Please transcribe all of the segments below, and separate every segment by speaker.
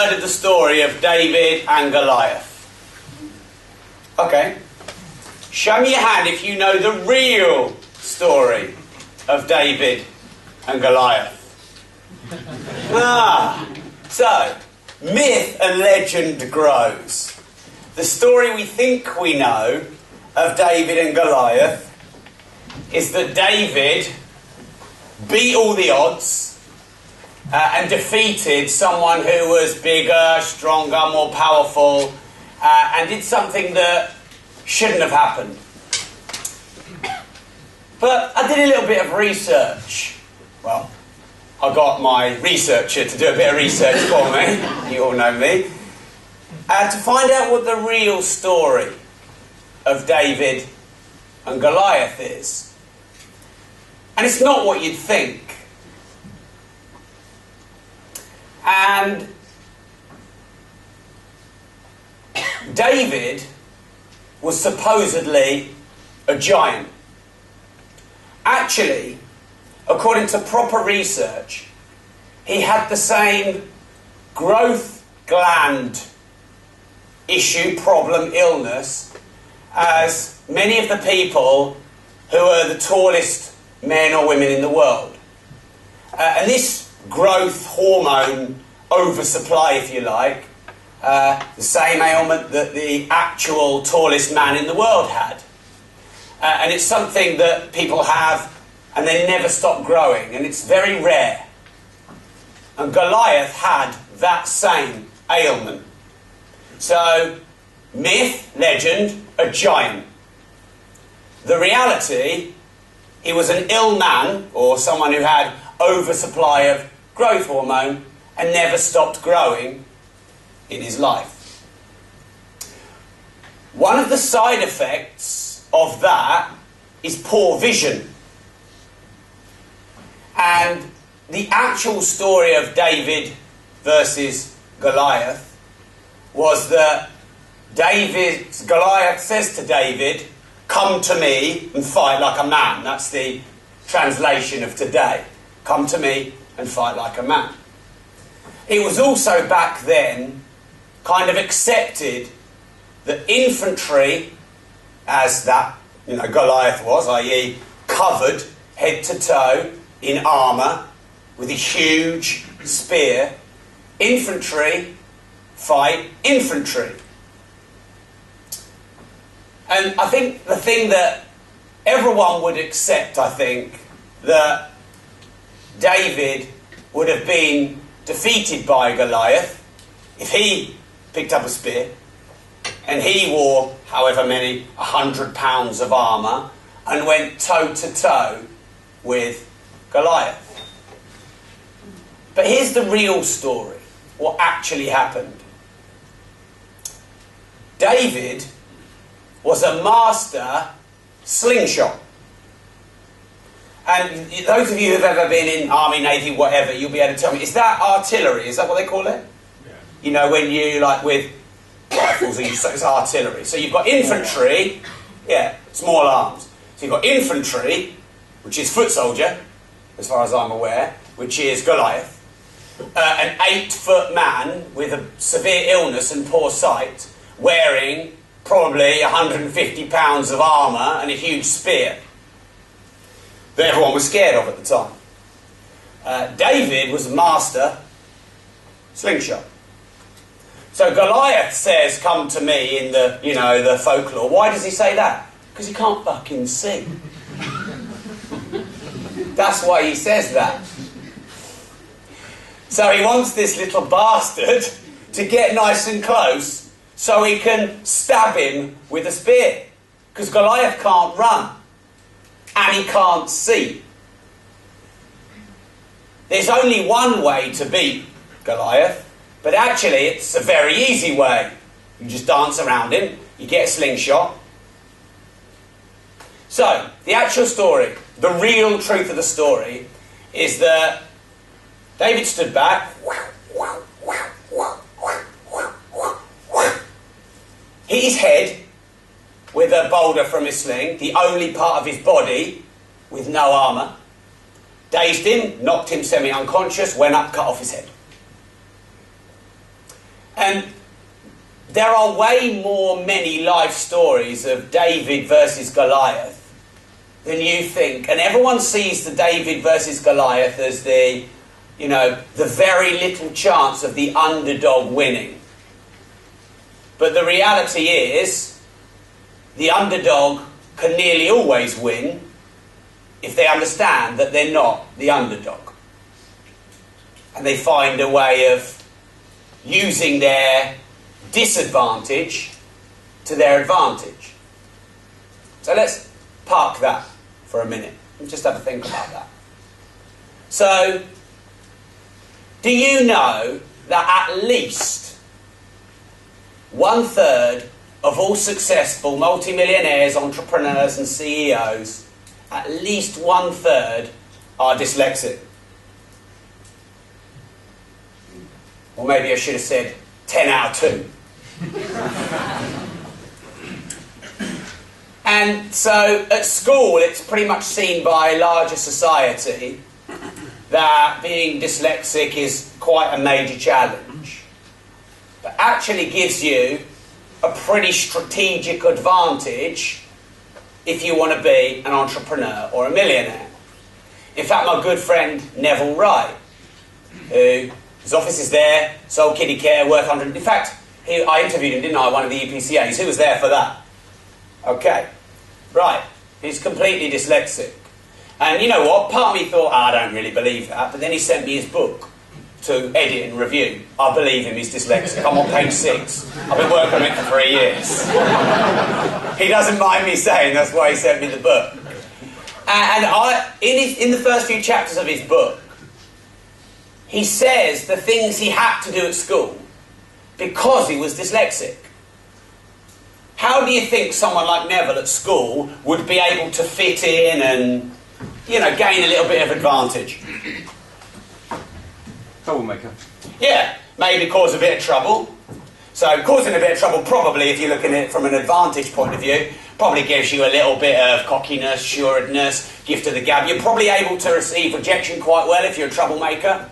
Speaker 1: heard of the story of David and Goliath? Okay. Show me your hand if you know the real story of David and Goliath. So, myth and legend grows. The story we think we know of David and Goliath is that David beat all the odds and defeated someone who was bigger, stronger, more powerful, and did something that shouldn't have happened. But I did a little bit of research. Well, I got my researcher to do a bit of research for me. You all know me. To find out what the real story of David and Goliath is. And it's not what you'd think. And David was supposedly a giant. Actually, according to proper research, he had the same growth gland issue, problem, illness as many of the people who are the tallest men or women in the world. And this growth hormone oversupply, if you like, the same ailment that the actual tallest man in the world had. And it's something that people have and they never stop growing, and it's very rare. And Goliath had that same ailment. So, myth, legend, a giant. The reality, he was an ill man, or someone who had oversupply of growth hormone and never stopped growing in his life. One of the side effects of that is poor vision. And the actual story of David versus Goliath was that Goliath says to David, "Come to me and fight like a man." That's the translation of today. Come to me and fight like a man. It was also back then kind of accepted that infantry, as that Goliath was, i.e. covered head to toe in armour with a huge spear, infantry fight infantry. And I think the thing that everyone would accept, I think, that David would have been defeated by Goliath if he picked up a spear and he wore however many 100 pounds of armour and went toe to toe with Goliath. But here's the real story, what actually happened. David was a master slingshot. And those of you who've ever been in Army, Navy, whatever, you'll be able to tell me, is that artillery? Is that what they call it? Yeah. You know, when you, like with rifles, it's artillery. So you've got infantry, small arms. So you've got infantry, which is foot soldier, as far as I'm aware, which is Goliath. An 8-foot man with a severe illness and poor sight, wearing probably 150 pounds of armour and a huge spear that everyone was scared of at the time. David was a master slingshot. So Goliath says, "Come to me," in the, the folklore. Why does he say that? Because he can't fucking see. That's why he says that. So he wants this little bastard to get nice and close so he can stab him with a spear. Because Goliath can't run. And he can't see. There's only one way to beat Goliath, but actually it's a very easy way. You just dance around him, you get a slingshot. So, the actual story, the real truth of the story, is that David stood back, hit his head with a boulder from his sling, the only part of his body with no armour, dazed him, knocked him semi-unconscious, went up, cut off his head. And there are way many life stories of David versus Goliath than you think. And everyone sees the David versus Goliath as the very little chance of the underdog winning. But the reality is, the underdog can nearly always win if they understand that they're not the underdog. And they find a way of using their disadvantage to their advantage. So let's park that for a minute and just have a think about that. So, do you know that at least 1/3 of all successful multimillionaires, entrepreneurs and CEOs, at least 1/3 are dyslexic? Or maybe I should have said 10 out of 2. And so at school it's pretty much seen by larger society that being dyslexic is quite a major challenge. But actually gives you a pretty strategic advantage if you want to be an entrepreneur or a millionaire. In fact, my good friend Neville Wright, who his office is there, sold kiddie care, worth 100... In fact, I interviewed him, didn't I, one of the EPCAs. Who was there for that? Okay. Right. He's completely dyslexic. And you know what? Part of me thought, I don't really believe that. But then he sent me his book to edit and review. I believe him, he's dyslexic. I'm on page 6. I've been working on it for 3 years. He doesn't mind me saying that's why he sent me the book. And in the first few chapters of his book, he says the things he had to do at school because he was dyslexic. How do you think someone like Neville at school would be able to fit in and, gain a little bit of advantage?
Speaker 2: Troublemaker.
Speaker 1: Yeah, maybe cause a bit of trouble. So causing a bit of trouble probably, if you look at it from an advantage point of view, probably gives you a little bit of cockiness, assuredness, gift of the gab. You're probably able to receive rejection quite well if you're a troublemaker.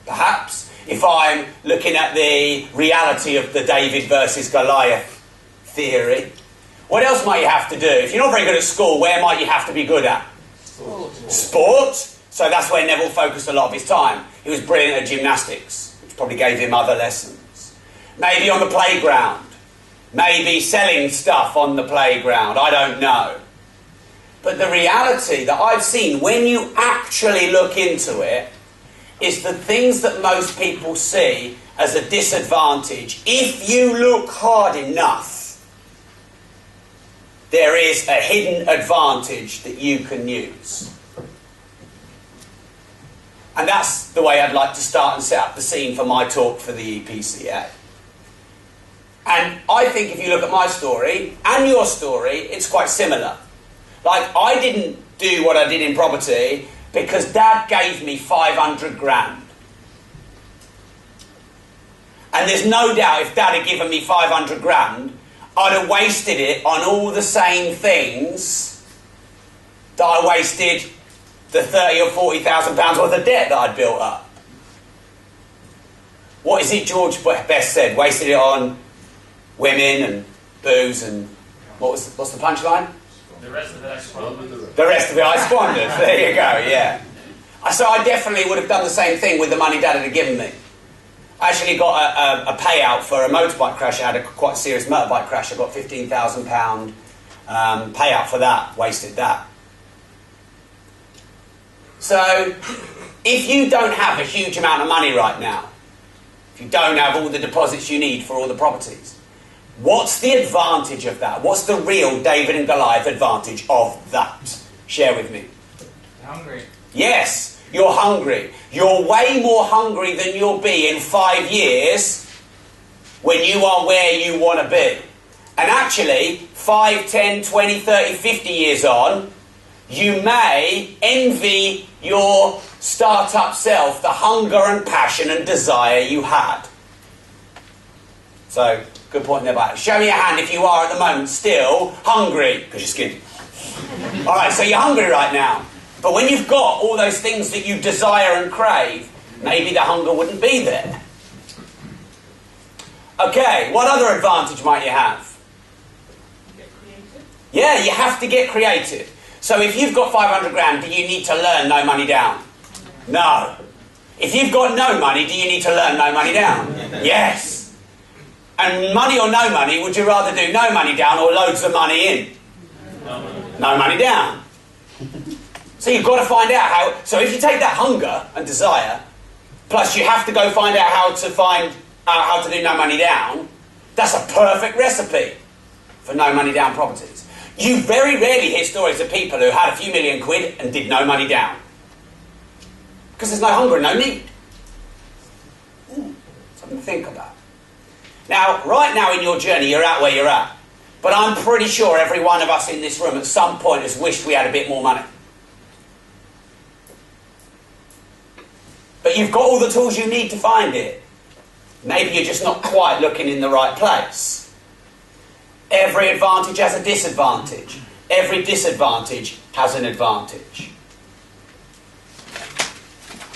Speaker 1: Perhaps. If I'm looking at the reality of the David versus Goliath theory. What else might you have to do? If you're not very good at school, where might you have to be good at? Sport. So that's where Neville focused a lot of his time. He was brilliant at gymnastics, which probably gave him other lessons. Maybe on the playground. Maybe selling stuff on the playground. I don't know. But the reality that I've seen, when you actually look into it, is the things that most people see as a disadvantage. If you look hard enough, there is a hidden advantage that you can use. And that's the way I'd like to start and set up the scene for my talk for the EPCA. And I think if you look at my story and your story, it's quite similar. Like, I didn't do what I did in property because Dad gave me 500 grand. And there's no doubt if Dad had given me 500 grand, I'd have wasted it on all the same things that I wasted the 30 or 40,000 pounds worth of debt that I'd built up. What is it George Best said? Wasted it on women and booze and... what's the punchline?
Speaker 3: The rest of it I squandered.
Speaker 1: The rest of it I squandered. There you go, yeah. So I definitely would have done the same thing with the money Dad had given me. I actually got a payout for a motorbike crash. I had a quite serious motorbike crash. I got £15,000 payout for that. Wasted that. So, if you don't have a huge amount of money right now, if you don't have all the deposits you need for all the properties, what's the advantage of that? What's the real David and Goliath advantage of that? Share with me.
Speaker 3: Hungry.
Speaker 1: Yes, you're hungry. You're way more hungry than you'll be in 5 years when you are where you want to be. And actually, 5, 10, 20, 30, 50 years on, you may envy your start-up self the hunger and passion and desire you had. So, good point there, buddy. Show me your hand if you are at the moment still hungry, because you're skinny. Alright, so you're hungry right now. But when you've got all those things that you desire and crave, maybe the hunger wouldn't be there. Okay, what other advantage might you have?
Speaker 2: Get creative.
Speaker 1: Yeah, you have to get creative. So if you've got 500 grand, do you need to learn no money down? No. If you've got no money, do you need to learn no money down? Yes. And money or no money, would you rather do no money down or loads of money in? No money down. So you've got to find out how... So if you take that hunger and desire, plus you have to go find out how to do no money down, that's a perfect recipe for no money down properties. You very rarely hear stories of people who had a few million quid and did no money down. Because there's no hunger and no need. Something to think about. Now, right now in your journey, you're at where you're at. But I'm pretty sure every one of us in this room at some point has wished we had a bit more money. But you've got all the tools you need to find it. Maybe you're just not quite looking in the right place. Every advantage has a disadvantage. Every disadvantage has an advantage.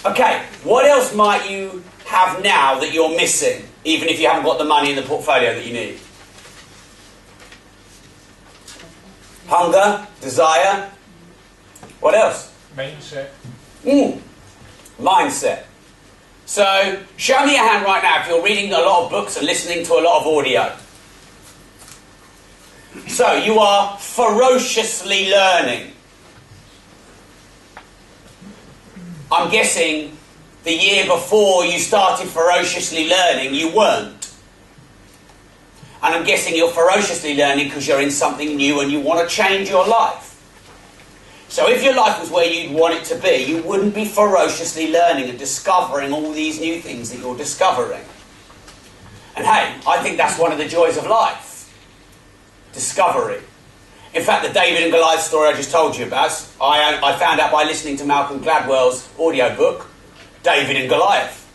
Speaker 1: Okay, what else might you have now that you're missing, even if you haven't got the money in the portfolio that you need? Hunger, desire. What else?
Speaker 3: Mindset.
Speaker 1: Mindset. So, show me your hand right now if you're reading a lot of books and listening to a lot of audio. So, you are ferociously learning. I'm guessing the year before you started ferociously learning, you weren't. And I'm guessing you're ferociously learning because you're in something new and you want to change your life. So if your life was where you'd want it to be, you wouldn't be ferociously learning and discovering all these new things that you're discovering. And hey, I think that's one of the joys of life. Discovery. In fact, the David and Goliath story I just told you about, I found out by listening to Malcolm Gladwell's audiobook, David and Goliath.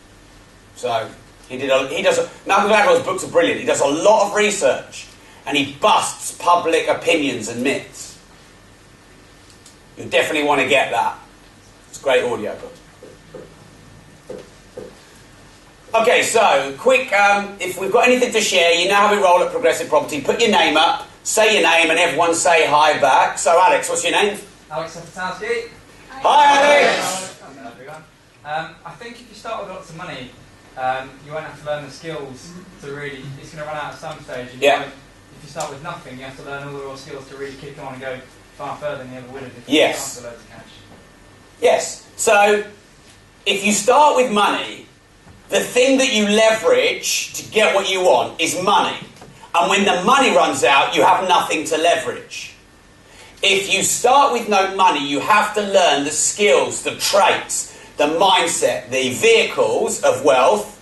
Speaker 1: So, Malcolm Gladwell's books are brilliant. He does a lot of research and he busts public opinions and myths. You definitely want to get that. It's a great audiobook. Okay, so, quick, if we've got anything to share, you know how we roll at Progressive Property. Put your name up, say your name, and everyone say hi back. So, Alex, what's your name?
Speaker 4: Alex Safatowski.
Speaker 1: Hi, Alex!
Speaker 4: Hello, everyone. I think if you start with lots of money, you won't have to learn the skills to really... It's going to run out at some stage. And if you start with nothing, you have to learn all the raw skills to really kick on and go far further than you ever would have if you start with loads of cash.
Speaker 1: Yes. So, if you start with money, the thing that you leverage to get what you want is money. And when the money runs out, you have nothing to leverage. If you start with no money, you have to learn the skills, the traits, the mindset, the vehicles of wealth.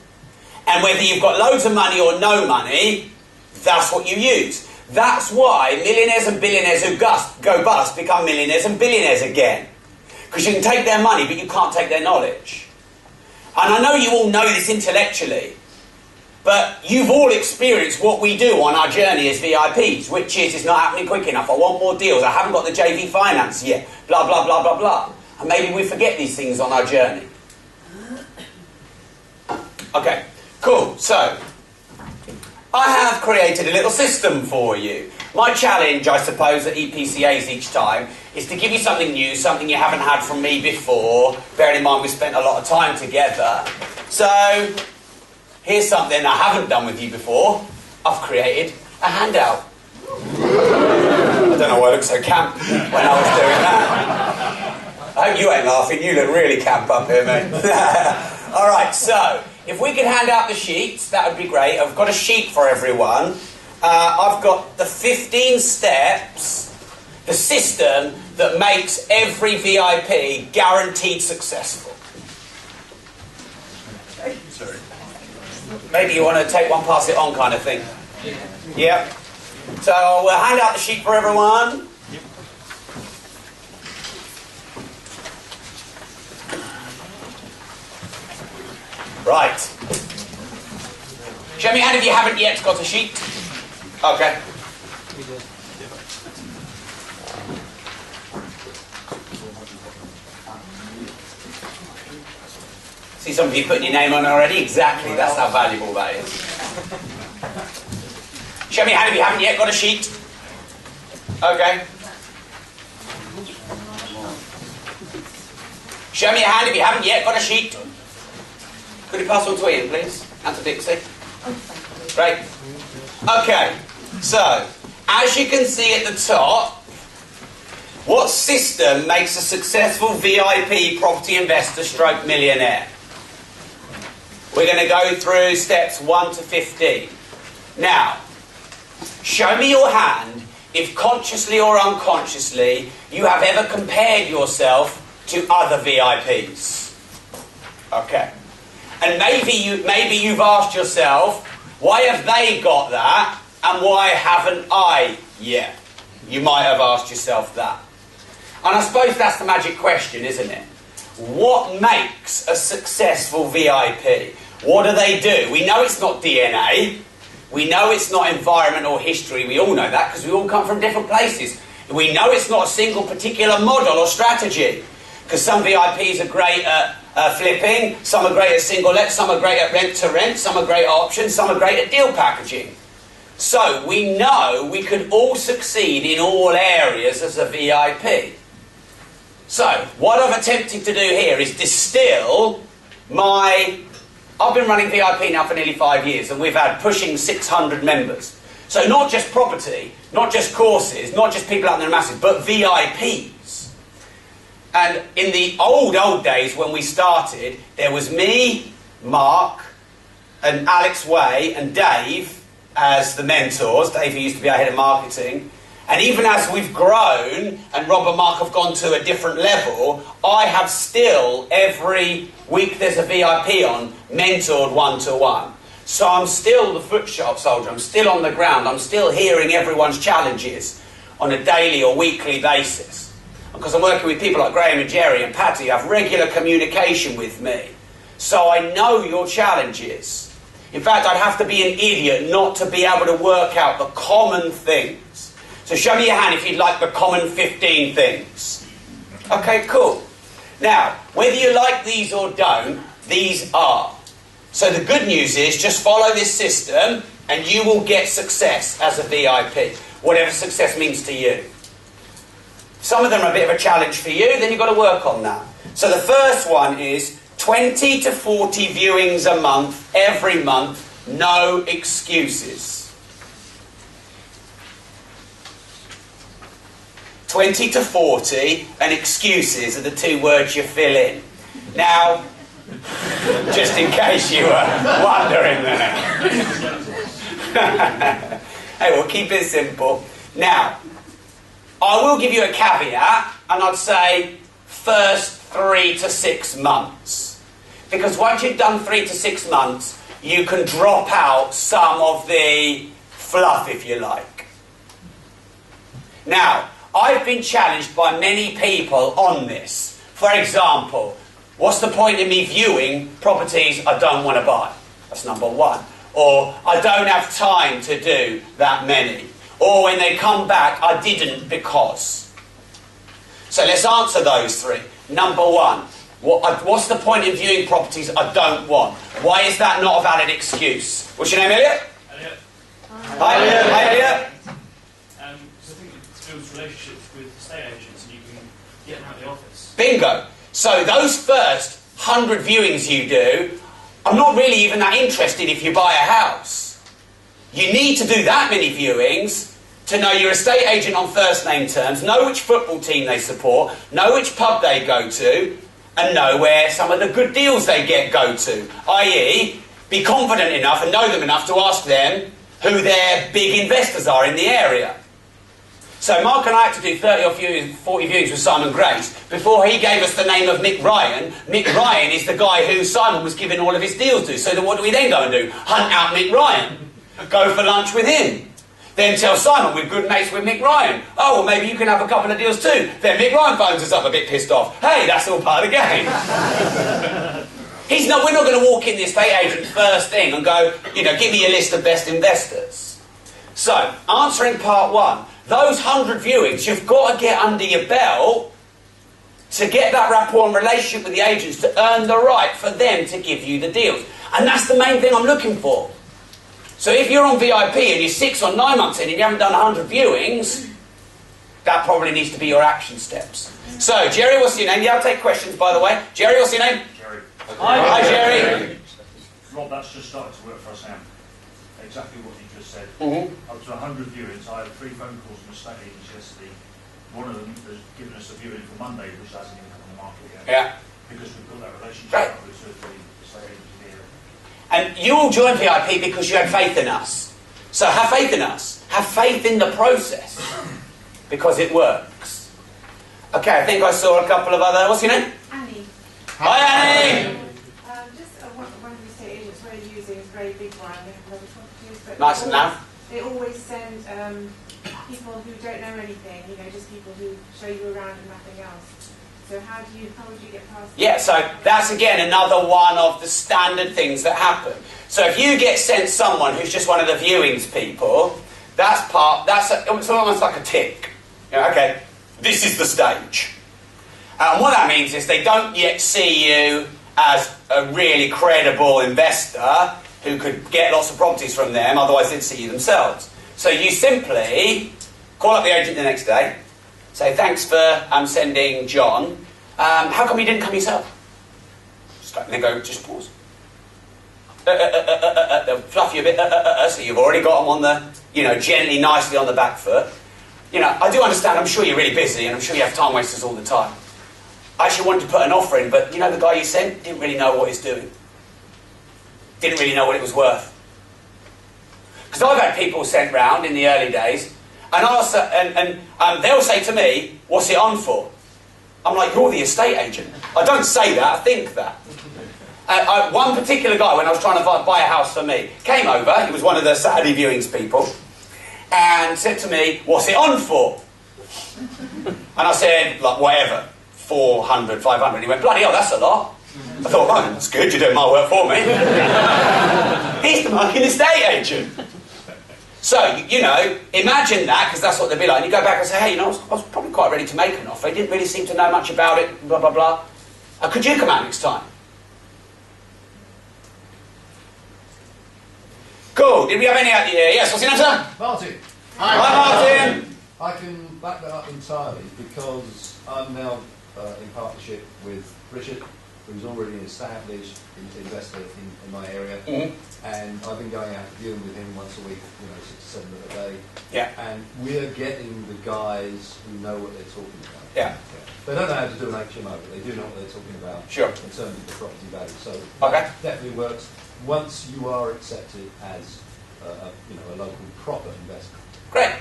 Speaker 1: And whether you've got loads of money or no money, that's what you use. That's why millionaires and billionaires who go bust become millionaires and billionaires again. Because you can take their money, but you can't take their knowledge. And I know you all know this intellectually, but you've all experienced what we do on our journey as VIPs, which is, it's not happening quick enough, I want more deals, I haven't got the JV finance yet, blah, blah, blah, blah, blah. And maybe we forget these things on our journey. Okay, cool. So, I have created a little system for you. My challenge, I suppose, at EPCAs each time is to give you something new, something you haven't had from me before. Bearing in mind we spent a lot of time together. So, here's something I haven't done with you before. I've created a handout. I don't know why I looked so camp when I was doing that. I hope you ain't laughing. You look really camp up here, mate. Alright, so, if we could hand out the sheets, that would be great. I've got a sheet for everyone. I've got the 15 steps, the system that makes every VIP guaranteed successful.
Speaker 5: Sorry.
Speaker 1: Maybe you want to take one, pass it on kind of thing. Yeah. So we'll hand out the sheet for everyone. Right. Show me your hand if you haven't yet got a sheet. Okay. See some of you putting your name on already? Exactly, that's how valuable that is. Show me your hand if you haven't yet got a sheet. Okay. Show me your hand if you haven't yet got a sheet. Could you pass one to Ian, please? And to Dixie. Great. Okay. So, as you can see at the top, what system makes a successful VIP property investor stroke millionaire? We're going to go through steps 1 to 15. Now, show me your hand if consciously or unconsciously you have ever compared yourself to other VIPs. Okay. And maybe you've asked yourself, why have they got that and why haven't I yet? You might have asked yourself that. And I suppose that's the magic question, isn't it? What makes a successful VIP? What do they do? We know it's not DNA. We know it's not environment or history. We all know that because we all come from different places. We know it's not a single particular model or strategy because some VIPs are great at flipping, some are great at single let, some are great at rent to rent, some are great at options, some are great at deal packaging. So we know we could all succeed in all areas as a VIP. So what I've attempted to do here is distill I've been running VIP now for nearly 5 years and we've had pushing 600 members. So not just property, not just courses, not just people out there in masses, but VIPs. And in the old days when we started, there was me, Mark, and Alex Way and Dave as the mentors. Dave, who used to be our head of marketing. And even as we've grown and Rob and Mark have gone to a different level, I have still, every week there's a VIP on, mentored one-to-one. So I'm still the footshop soldier, I'm still on the ground, I'm still hearing everyone's challenges on a daily or weekly basis. Because I'm working with people like Graham and Jerry and Patty who have regular communication with me. So I know your challenges. In fact, I'd have to be an idiot not to be able to work out the common things. So show me your hand if you'd like the common 15 things. Okay, cool. Now, whether you like these or don't, these are. So the good news is just follow this system and you will get success as a VIP, whatever success means to you. Some of them are a bit of a challenge for you, then you've got to work on that. So the first one is 20 to 40 viewings a month, every month, no excuses. 20 to 40 and excuses are the 2 words you fill in. Now, just in case you were wondering there. Hey, we'll keep it simple. Now, I will give you a caveat, and I'd say first 3 to 6 months. Because once you've done 3 to 6 months, you can drop out some of the fluff, if you like. Now, I've been challenged by many people on this. For example, what's the point in me viewing properties I don't want to buy? That's number 1. Or I don't have time to do that many. Or when they come back, I didn't because. So let's answer those 3. Number 1, what's the point in viewing properties I don't want? Why is that not a valid excuse? What's your name, Elliot?
Speaker 3: Elliot.
Speaker 1: Hi, Elliot. Hi, Elliot.
Speaker 3: So I think it builds relationships with estate agents and you can get them out of the office.
Speaker 1: Bingo. So those first 100 viewings you do, I'm not really even that interested if you buy a house. You need to do that many viewings to know your estate agent on first name terms, know which football team they support, know which pub they go to, and know where some of the good deals they go to. I.e., be confident enough and know them enough to ask them who their big investors are in the area. So Mark and I had to do 30 or 40 viewings with Simon Grace before he gave us the name of Mick Ryan. Mick Ryan is the guy who Simon was giving all of his deals to. So what do we then go and do? Hunt out Mick Ryan. Go for lunch with him. Then tell Simon we're good mates with Mick Ryan. Oh, well, maybe you can have a couple of deals too. Then Mick Ryan phones us up a bit pissed off. Hey, that's all part of the game. We're not going to walk in the estate agent first thing and go, give me a list of best investors. So, answering part 1. Those 100 viewings, you've got to get under your belt to get that rapport and relationship with the agents to earn the right for them to give you the deals. And that's the main thing I'm looking for. So if you're on VIP and you're 6 or 9 months in and you haven't done 100 viewings, that probably needs to be your action steps. So, Jerry, what's your name? Yeah, I'll take questions, by the way. Jerry, what's your name?
Speaker 5: Jerry.
Speaker 1: Hi, Jerry.
Speaker 5: Rob, that's just started to work for us now. Exactly what you just said. Up to 100 viewings. I had 3 phone calls from estate agents yesterday. One of them has given us a viewing for Monday, which hasn't even come on the market yet.
Speaker 1: Yeah.
Speaker 5: Because we've built that relationship
Speaker 1: Right.
Speaker 5: up with 2 or 3 estate agents in the area.
Speaker 1: And you all joined VIP because you had faith in us. So have faith in us. Have faith in the process. Because it works. Okay, I think I saw a couple of other... What's your name?
Speaker 2: Annie.
Speaker 1: Hi, Annie!
Speaker 2: Just one of the estate agents we're using is a very big one. They have a lot of properties, but
Speaker 1: Nice and loud.
Speaker 2: they always send people who don't know anything, you know, just people who show you around and nothing else. So how would you get past that?
Speaker 1: Yeah, so that's again another one of the standard things that happen. So if you get sent someone who's just one of the viewings people, it's almost like a tick. You know, okay, this is the stage. And what that means is they don't yet see you as a really credible investor who could get lots of properties from them, otherwise they'd see you themselves. So you simply call up the agent the next day, say, thanks for sending John. How come you didn't come yourself? And they go, just pause. They'll fluff you a bit, so you've already got them on the, gently, nicely on the back foot. I do understand, I'm sure you're really busy, and I'm sure you have time wasters all the time. I actually wanted to put an offer in, but the guy you sent didn't really know what he's doing. Didn't really know what it was worth. Because I've had people sent round in the early days, and they'll say to me, what's it on for? I'm like, you're the estate agent. I don't say that, I think that. One particular guy, when I was trying to buy a house for me, came over, he was one of the Saturday viewings people, and said to me, what's it on for? And I said, like, whatever, 400, 500. He went, bloody hell, that's a lot. I thought, oh, that's good, you're doing my work for me. He's the fucking estate agent. So, imagine that, because that's what they'd be like. And you go back and say, hey, I was probably quite ready to make an offer. He didn't really seem to know much about it, blah, blah, blah. Could you come out next time? Cool. Did we have any out here? Yes, what's your name, sir?
Speaker 6: Martin.
Speaker 1: Hi, Martin.
Speaker 6: I can back that up entirely because I'm now in partnership with Richard, who's already an established investor in my area, and I've been going out viewing with him once a week, 6 to 7 of a day.
Speaker 1: Yeah.
Speaker 6: And we're getting the guys who know what they're talking about.
Speaker 1: Yeah.
Speaker 6: They don't know how to do an HMO, but they do know what they're talking about.
Speaker 1: Sure.
Speaker 6: In terms of the property value. So
Speaker 1: okay.
Speaker 6: That definitely works once you are accepted as a local proper investor.
Speaker 1: Great.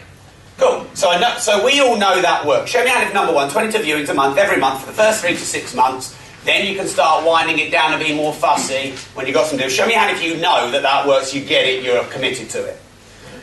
Speaker 1: Cool. So we all know that works. Show me how if number 1, 22 viewings a month, every month for the first 3 to 6 months. Then you can start winding it down and be more fussy when you've got some deals. Show me how if you know that works, you get it, you're committed to it.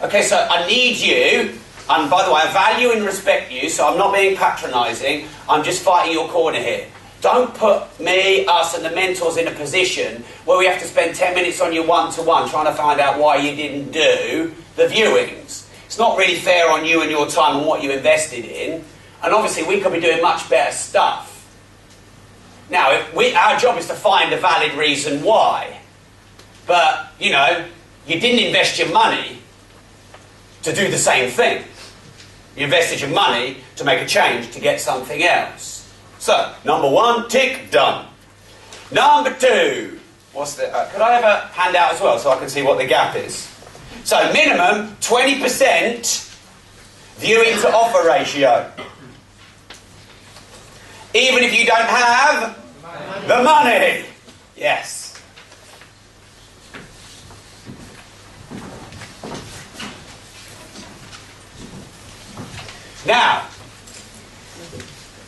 Speaker 1: Okay, so I need you, and by the way, I value and respect you, so I'm not being patronising, I'm just fighting your corner here. Don't put me, us and the mentors in a position where we have to spend 10 minutes on your one-to-one trying to find out why you didn't do the viewings. It's not really fair on you and your time and what you invested in, and obviously we could be doing much better stuff. Now, our job is to find a valid reason why. But, you didn't invest your money to do the same thing. You invested your money to make a change, to get something else. So, number 1, tick, done. Number 2, what's the... could I have a handout as well so I can see what the gap is? So, minimum 20% viewing to offer ratio. Even if you don't have the money. Yes. Now,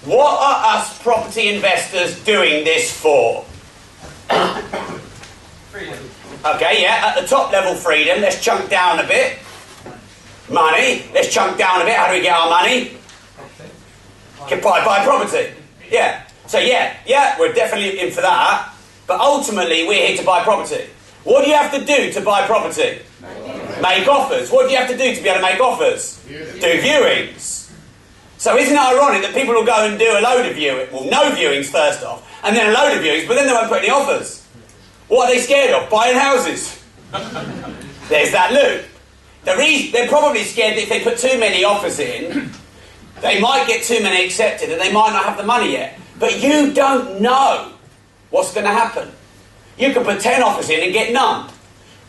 Speaker 1: what are us property investors doing this for?
Speaker 4: Freedom.
Speaker 1: Okay, yeah, at the top level freedom, let's chunk down a bit. Money, let's chunk down a bit. How do we get our money? Buy property. Yeah. So yeah, we're definitely in for that. But ultimately, we're here to buy property. What do you have to do to buy property? Make offers. What do you have to do to be able to make offers? Do viewings. So isn't it ironic that people will go and do a load of viewings, well, no viewings first off, and then a load of viewings, but then they won't put any offers? What are they scared of? Buying houses. There's that loop. They're probably scared that if they put too many offers in, they might get too many accepted and they might not have the money yet. But you don't know what's going to happen. You can put 10 offers in and get none.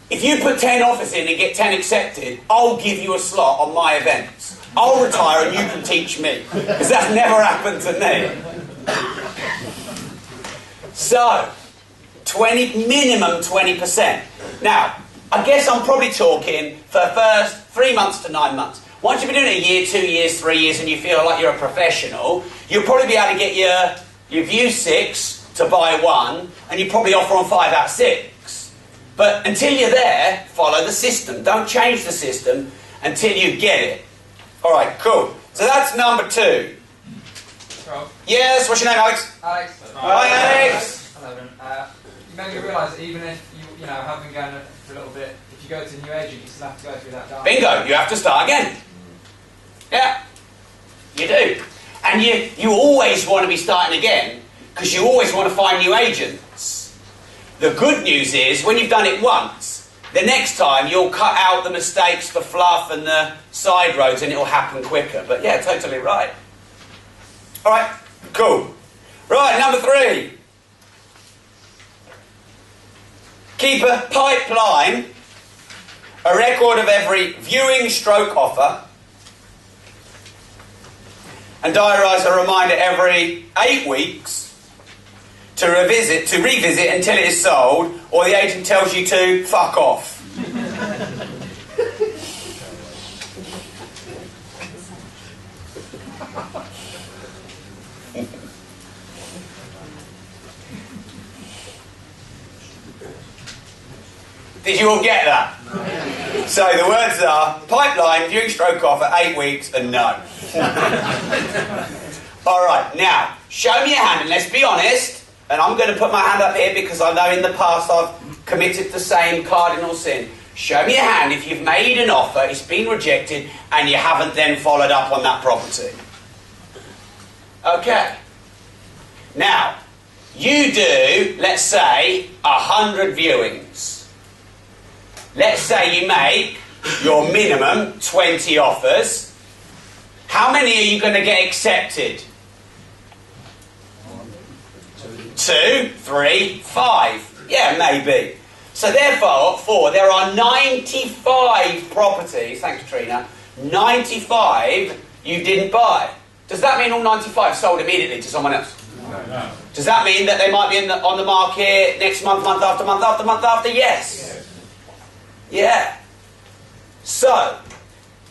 Speaker 1: If you put 10 offers in and get 10 accepted, I'll give you a slot on my events. I'll retire and you can teach me. Because that's never happened to me. So, minimum 20%. Now, I guess I'm probably talking for the first 3 months to 9 months. Once you've been doing it a year, 2 years, 3 years, and you feel like you're a professional, you'll probably be able to get your view 6 to buy 1, and you probably offer on 5 out of 6. But until you're there, follow the system. Don't change the system until you get it. All right, cool. So that's number 2.
Speaker 4: Rob?
Speaker 1: Yes, what's your name, Alex?
Speaker 4: Alex.
Speaker 1: Hi, Alex.
Speaker 4: Hello, you made me realise that even if you have been going for a little bit, if you go to a new agent, you still have to go through that dance.
Speaker 1: Bingo, you have to start again. Yeah, you do. And you always want to be starting again because you always want to find new agents. The good news is when you've done it once, the next time you'll cut out the mistakes, the fluff and the side roads and it'll happen quicker. But yeah, totally right. All right, cool. Right, number 3. Keep a pipeline, a record of every viewing stroke offer, and diarise a reminder every 8 weeks to revisit until it is sold, or the agent tells you to fuck off. Did you all get that? So the words are pipeline, viewing stroke offer, 8 weeks, and no. Alright, now, show me your hand, and let's be honest, and I'm going to put my hand up here because I know in the past I've committed the same cardinal sin. Show me your hand if you've made an offer, it's been rejected, and you haven't then followed up on that property. Okay. Now, you do, let's say, 100 viewings. Let's say you make your minimum 20 offers. How many are you going to get accepted? 2, 3, 5. Yeah, maybe. So therefore, there are 95 properties, thanks Katrina, 95 you didn't buy. Does that mean all 95 sold immediately to someone else?
Speaker 5: No.
Speaker 1: Does that mean that they might be on the market next month, month after month after month after? Yes. Yeah. So,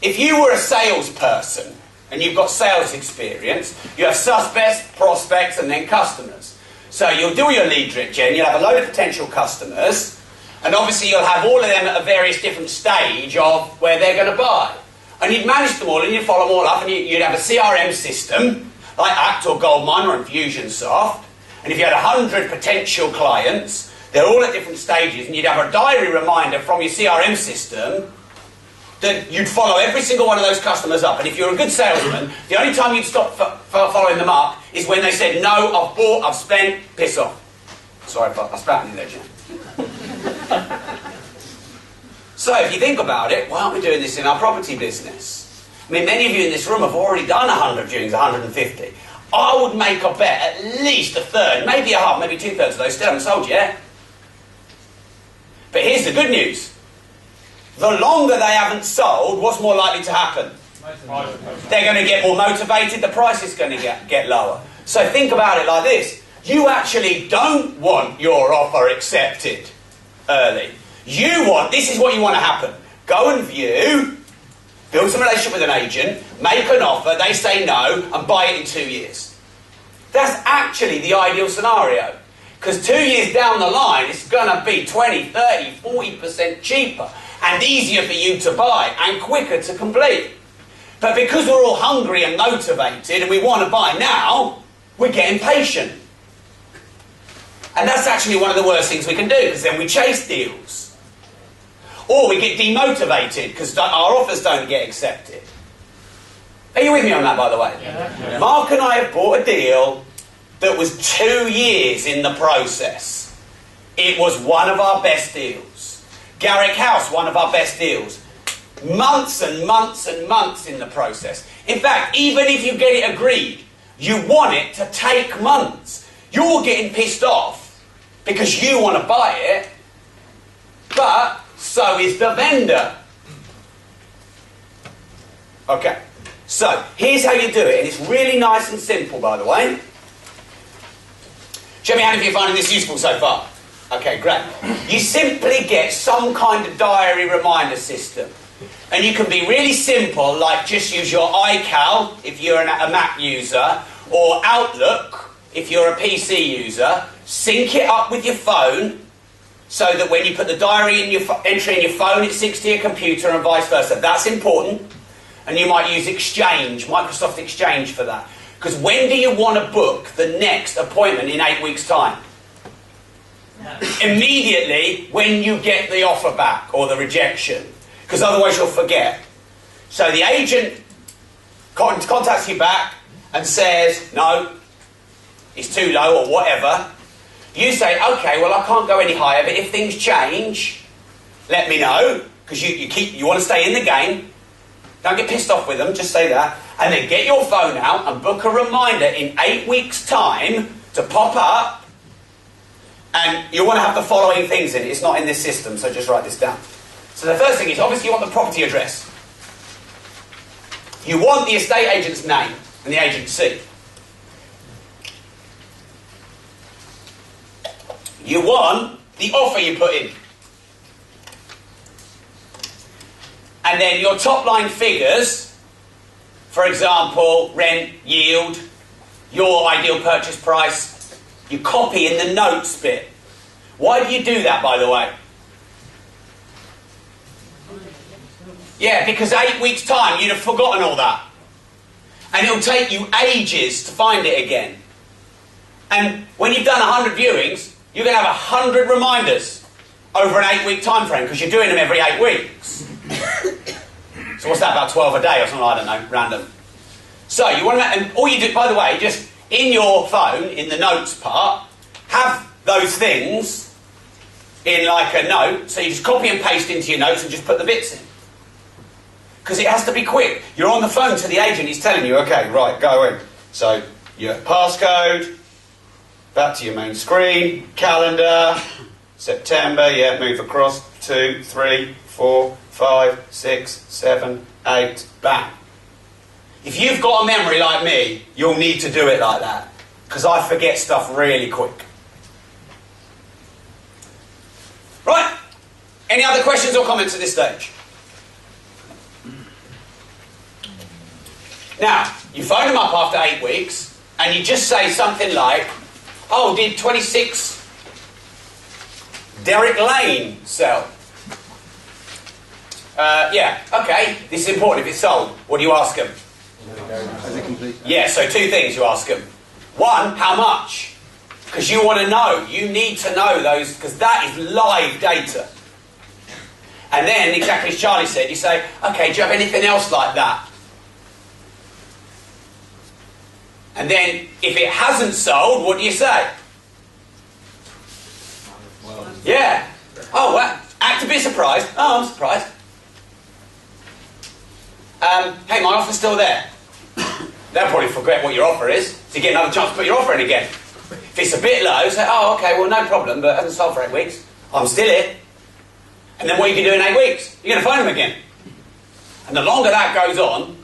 Speaker 1: if you were a salesperson and you've got sales experience, you have suspects, prospects, and then customers. So you'll do your lead drip gen, you'll have a load of potential customers, and obviously you'll have all of them at a various different stage of where they're going to buy. And you'd manage them all and you'd follow them all up, and you'd have a CRM system, like Act or Goldmine or Infusionsoft, and if you had 100 potential clients, they're all at different stages, and you'd have a diary reminder from your CRM system that you'd follow every single one of those customers up. And if you're a good salesman, the only time you'd stop following them up is when they said, no, I've bought, I've spent, piss off. Sorry, I spat in there, Jim. So if you think about it, why aren't we doing this in our property business? I mean, many of you in this room have already done 100 viewings, 150. I would make a bet at least a third, maybe a half, maybe 2/3 of those still haven't sold yet. But here's the good news. The longer they haven't sold, what's more likely to happen? They're going to get more motivated, the price is going to get lower. So think about it like this. You actually don't want your offer accepted early. This is what you want to happen. Go and view, build some relationship with an agent, make an offer, they say no, and buy it in 2 years. That's actually the ideal scenario. Because 2 years down the line, it's going to be 20, 30, 40% cheaper and easier for you to buy and quicker to complete. But because we're all hungry and motivated and we want to buy now, we're getting patient. And that's actually one of the worst things we can do, because then we chase deals. Or we get demotivated because our offers don't get accepted. Are you with me on that, by the way?
Speaker 3: Yeah.
Speaker 1: Mark and I have bought a deal that was 2 years in the process. It was one of our best deals. Garrick House, one of our best deals. Months and months and months in the process. In fact, even if you get it agreed, you want it to take months. You're getting pissed off because you want to buy it, but so is the vendor. Okay, so here's how you do it, and it's really nice and simple, by the way. Show me hand if you're finding this useful so far. Okay, great. You simply get some kind of diary reminder system. And you can be really simple, like just use your iCal if you're a Mac user, or Outlook if you're a PC user. Sync it up with your phone so that when you put the diary in your entry in your phone, it syncs to your computer and vice versa. That's important. And you might use Exchange, Microsoft Exchange for that. Because when do you want to book the next appointment in 8 weeks' time? No. Immediately when you get the offer back or the rejection. Because otherwise you'll forget. So the agent contacts you back and says, no, it's too low or whatever. You say, okay, well, I can't go any higher, but if things change, let me know. Because you want to stay in the game. Don't get pissed off with them, just say that. And then get your phone out and book a reminder in 8 weeks' time to pop up. And you want to have the following things in it. It's not in this system, so just write this down. So the first thing is, obviously, you want the property address. You want the estate agent's name and the agency. You want the offer you put in. And then your top line figures, for example, rent, yield, your ideal purchase price, you copy in the notes bit. Why do you do that, by the way? Yeah, because 8 weeks' time you'd have forgotten all that. And it'll take you ages to find it again. And when you've done 100 viewings, you're going to have 100 reminders over an 8 week time frame because you're doing them every 8 weeks. So what's that, about 12 a day or something, I don't know, random. So you want to, and all you do, by the way, just in your phone, in the notes part, have those things in like a note, so you just copy and paste into your notes and just put the bits in. Because it has to be quick. You're on the phone to the agent, he's telling you, okay, right, go in. So your passcode, back to your main screen, calendar, September, yeah, move across, 2, 3, 4, 5, 6, 7, 8, bang. If you've got a memory like me, you'll need to do it like that. Because I forget stuff really quick. Right. Any other questions or comments at this stage? Now, you phone them up after 8 weeks, and you just say something like, oh, did 26 Derrick Lane sell? Yeah, okay, this is important if it's sold. What do you ask them? Yeah, so 2 things you ask them. 1, how much? Because you want to know. You need to know those, because that is live data. And then, exactly as Charlie said, you say, okay, do you have anything else like that? And then, if it hasn't sold, what do you say?
Speaker 6: Well,
Speaker 1: Yeah. Oh, well, act a bit surprised. Oh, I'm surprised. Hey, my offer's still there. They'll probably forget what your offer is, so you get another chance to put your offer in again. If it's a bit low, say, oh, okay, well, no problem, but it hasn't sold for 8 weeks. I'm still here. And then what you can do in 8 weeks? You're going to phone them again. And the longer that goes on...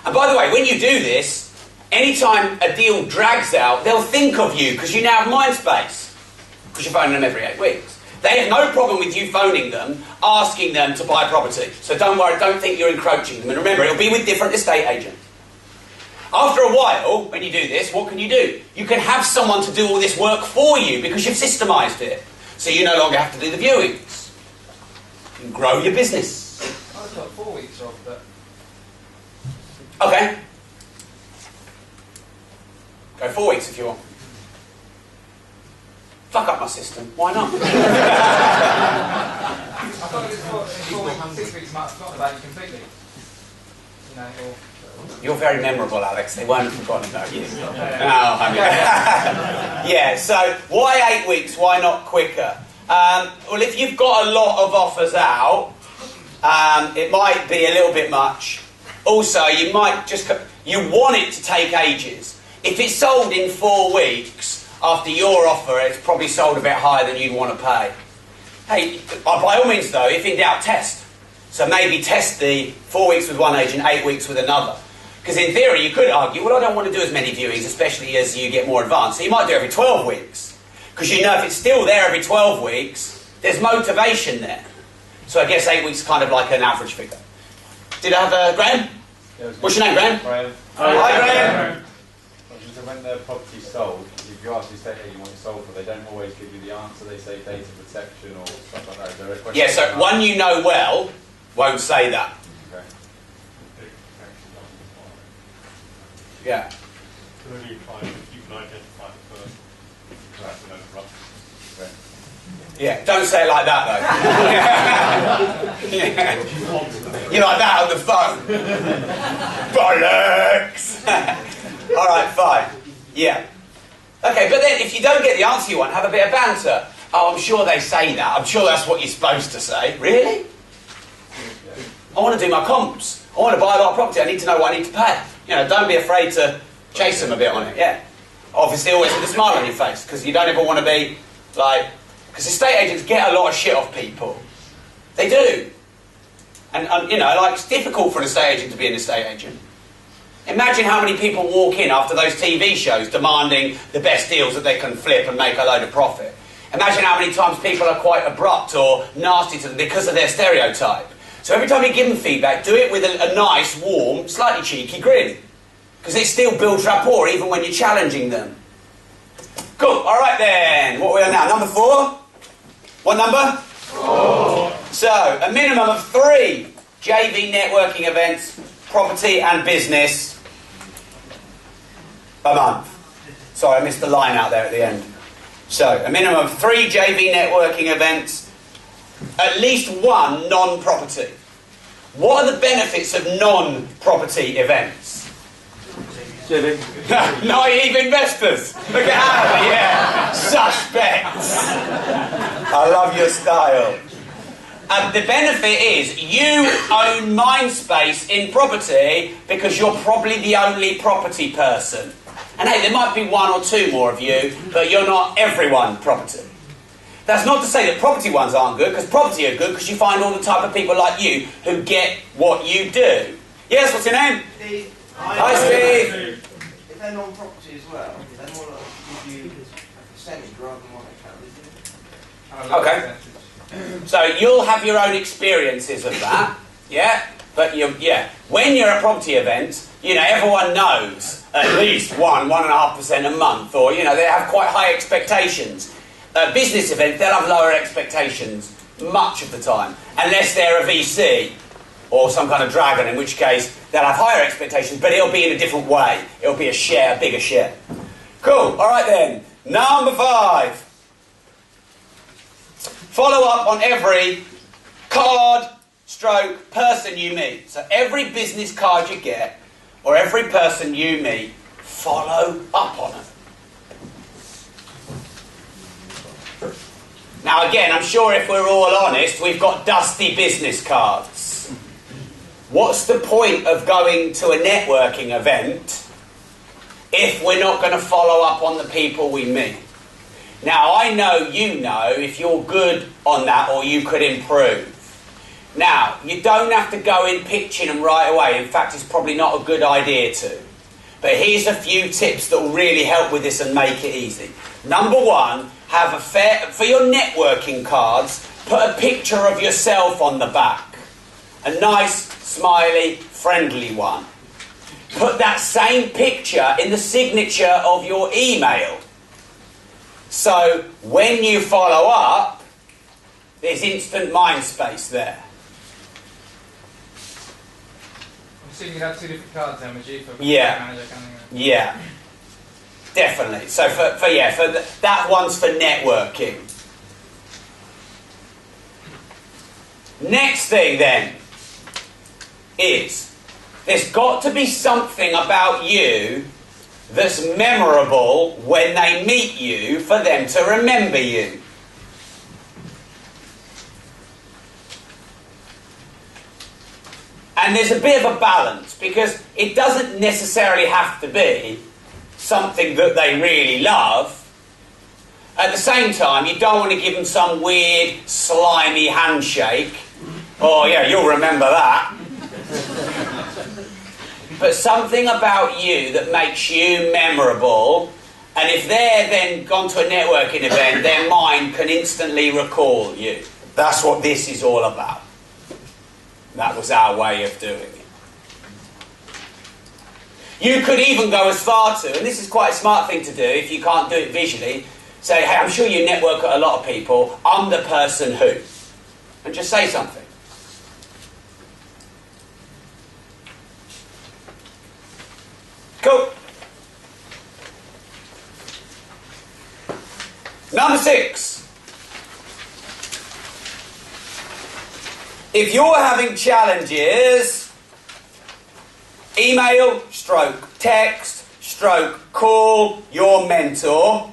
Speaker 1: And by the way, when you do this, anytime a deal drags out, they'll think of you, because you now have mind space. Because you're phoning them every 8 weeks. They have no problem with you phoning them, asking them to buy property. So don't worry, don't think you're encroaching them. And remember, it'll be with different estate agents. After a while, when you do this, what can you do? You can have someone to do all this work for you because you've systemised it. So you no longer have to do the viewings. You can grow your business.
Speaker 4: I've got 4 weeks off, but...
Speaker 1: Okay. Go 4 weeks if you want. Fuck up my system. Why not?
Speaker 4: I thought it was 4 weeks, 6 weeks, might have forgotten about you completely. You know, or...
Speaker 1: You're very memorable, Alex. They won't have forgotten about you.
Speaker 4: Yeah.
Speaker 1: No, I mean, yeah, so why 8 weeks? Why not quicker? Well, if you've got a lot of offers out, it might be a little bit much. Also, you might just... You want it to take ages. If it's sold in 4 weeks after your offer, it's probably sold a bit higher than you'd want to pay. Hey, by all means though, if in doubt, test. So maybe test the 4 weeks with one agent, 8 weeks with another. Because in theory, you could argue, well, I don't want to do as many viewings, especially as you get more advanced. So you might do every 12 weeks. Because you know if it's still there every 12 weeks, there's motivation there. So I guess 8 weeks is kind of like an average figure. Did I have Graham?
Speaker 7: Yeah,
Speaker 1: what's your name, Graham?
Speaker 7: Graham.
Speaker 1: Hi, Graham.
Speaker 7: So when the property's sold, if you ask the estate agent what it's sold for, they don't always give you the answer. They say data protection or stuff like that. Is there a question?
Speaker 1: Yeah, so one you know well won't say that.
Speaker 7: Okay.
Speaker 1: Yeah.
Speaker 8: Can only apply if you can identify the person. Exactly, no rough.
Speaker 7: Okay.
Speaker 1: Yeah, don't say it like that though. Yeah. You're like that on the phone. Bollocks! Alright, fine. Yeah. Okay, but then if you don't get the answer you want, have a bit of banter. Oh, I'm sure they say that. I'm sure that's what you're supposed to say. Really? I want to do my comps. I want to buy a lot of property. I need to know what I need to pay. You know, don't be afraid to chase them a bit on it, yeah. Obviously always with a smile on your face, because you don't ever want to be like... Because estate agents get a lot of shit off people. They do. And you know, like, it's difficult for an estate agent to be an estate agent. Imagine how many people walk in after those TV shows demanding the best deals that they can flip and make a load of profit. Imagine how many times people are quite abrupt or nasty to them because of their stereotype. So every time you give them feedback, do it with a nice, warm, slightly cheeky grin. Because it still builds rapport even when you're challenging them. Cool, alright then. What are we on now? Number 4? What number? 4. So, a minimum of 3 JV networking events, property and business, a month. Sorry, I missed the line out there at the end. So, a minimum of 3 JV networking events, at least 1 non-property. What are the benefits of non-property events? Naive investors. Look at Alan, yeah. Suspects. I love your style. And the benefit is you own mind space in property because you're probably the only property person. And hey, there might be 1 or 2 more of you, but you're not everyone property. That's not to say that property ones aren't good, because property are good because you find all the type of people like you who get what you do. Yes, what's your name?
Speaker 9: Steve.
Speaker 1: Hi, Steve.
Speaker 9: If they're non-property as well, then what give you a percentage rather than what they can.
Speaker 1: Okay. So you'll have your own experiences of that, yeah? But when you're at property events, you know, everyone knows at least 1.5% a month, or, you know, they have quite high expectations. Business events, they'll have lower expectations much of the time, unless they're a VC or some kind of dragon, in which case they'll have higher expectations, but it'll be in a different way. It'll be a bigger share. Cool, all right then. Number 5. Follow up on every card, stroke, person you meet. So every business card you get, or every person you meet, follow up on it. Now again, I'm sure if we're all honest, we've got dusty business cards. What's the point of going to a networking event if we're not going to follow up on the people we meet? Now, I know you know if you're good on that or you could improve. Now, you don't have to go in pitching them right away. In fact, it's probably not a good idea to. But here's a few tips that will really help with this and make it easy. Number 1, have for your networking cards, put a picture of yourself on the back. A nice, smiley, friendly one. Put that same picture in the signature of your email. So, when you follow up, there's instant mind space there.
Speaker 4: I'm assuming you have 2 different cards then, would you? For
Speaker 1: Yeah.
Speaker 4: manager kind of thing.
Speaker 1: Yeah. Definitely. So, that one's for networking. Next thing, then, is there's got to be something about you that's memorable when they meet you for them to remember you. And there's a bit of a balance, because it doesn't necessarily have to be something that they really love. At the same time, you don't want to give them some weird, slimy handshake. Oh yeah, you'll remember that. But something about you that makes you memorable, and if they're then gone to a networking event, their mind can instantly recall you. That's what this is all about. That was our way of doing it. You could even go as far to, and this is quite a smart thing to do if you can't do it visually, say, hey, I'm sure you network at a lot of people, I'm the person who. And just say something. Cool. Number 6. If you're having challenges, email, stroke, text, stroke, call your mentor,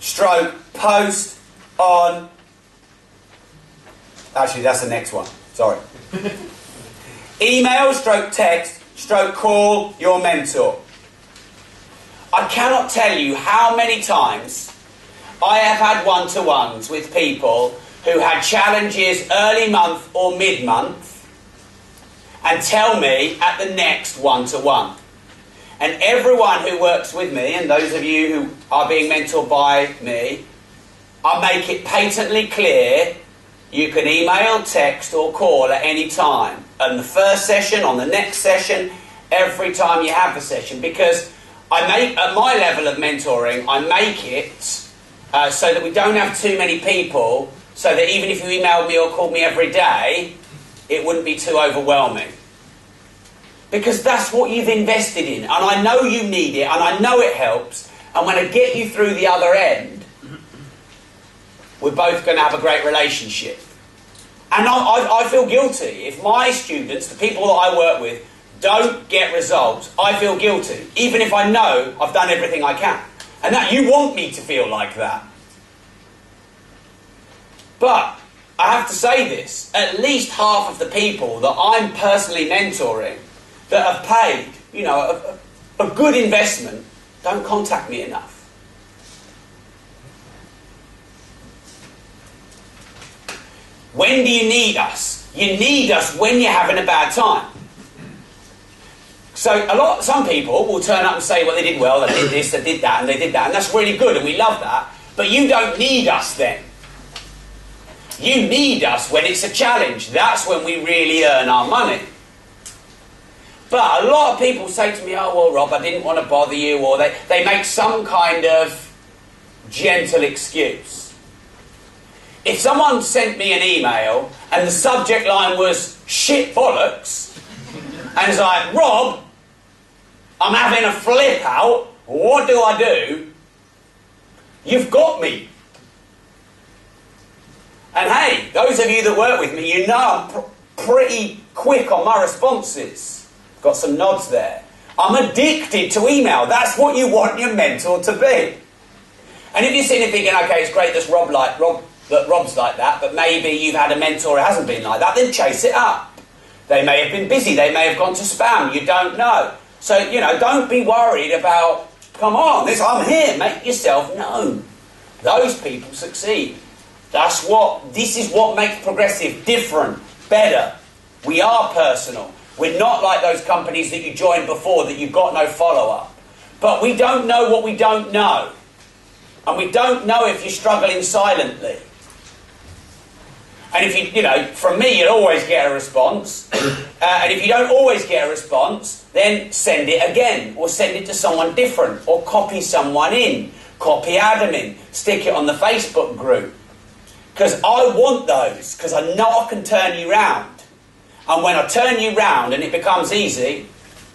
Speaker 1: stroke, post on... Actually, that's the next one. Sorry. Email, stroke, text, stroke, call your mentor. I cannot tell you how many times I have had one-to-ones with people who had challenges early month or mid-month and tell me at the next one-to-one. And everyone who works with me, and those of you who are being mentored by me, I make it patently clear you can email, text or call at any time. On the first session, on the next session, every time you have the session. Because I make, at my level of mentoring, I make it so that we don't have too many people, so that even if you emailed me or called me every day, it wouldn't be too overwhelming. Because that's what you've invested in, and I know you need it, and I know it helps, and when I get you through the other end, we're both going to have a great relationship. And I feel guilty. If my students, the people that I work with, don't get results, I feel guilty, even if I know I've done everything I can. And that you want me to feel like that. But I have to say this, at least half of the people that I'm personally mentoring that have paid, you know, a good investment, don't contact me enough. When do you need us? You need us when you're having a bad time. So some people will turn up and say, well, they did well, they did this, they did that, and they did that, and that's really good, and we love that. But you don't need us then. You need us when it's a challenge. That's when we really earn our money. But a lot of people say to me, oh, well, Rob, I didn't want to bother you, or they make some kind of gentle excuse. If someone sent me an email and the subject line was shit bollocks, and it's like, Rob, I'm having a flip out, what do I do? You've got me. And hey, those of you that work with me, you know I'm pretty quick on my responses. Got some nods there. I'm addicted to email. That's what you want your mentor to be. And if you're sitting there thinking, okay, it's great that Rob's like that, but maybe you've had a mentor who hasn't been like that, then chase it up. They may have been busy, they may have gone to spam, you don't know. So, you know, don't be worried about, come on, I'm here, make yourself known. Those people succeed. This is what makes Progressive different, better. We are personal. We're not like those companies that you joined before that you've got no follow-up. But we don't know what we don't know. And we don't know if you're struggling silently. And if you know, from me, you'll always get a response. And if you don't always get a response, then send it again. Or send it to someone different. Or copy someone in. Copy Adam in. Stick it on the Facebook group. Because I want those. Because I know I can turn you round. And when I turn you round and it becomes easy,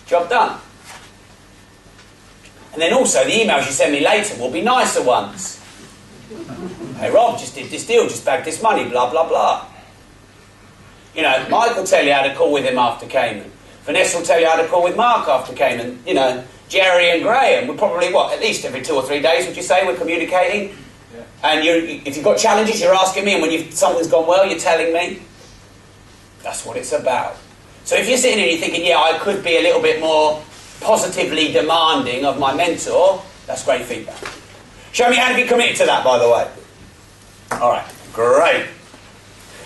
Speaker 1: job done. And then also, the emails you send me later will be nicer ones. Hey, Rob just did this deal, just bagged this money, blah, blah, blah. You know, Mike will tell you how to call with him after Cayman. Vanessa will tell you how to call with Mark after Cayman. You know, Jerry and Graham, we're probably, at least every 2 or 3 days, would you say, we're communicating? Yeah. And if you've got challenges, you're asking me, and when something's gone well, you're telling me. That's what it's about. So if you're sitting here and you're thinking, yeah, I could be a little bit more positively demanding of my mentor, that's great feedback. Show me how to be committed to that, by the way. All right, great.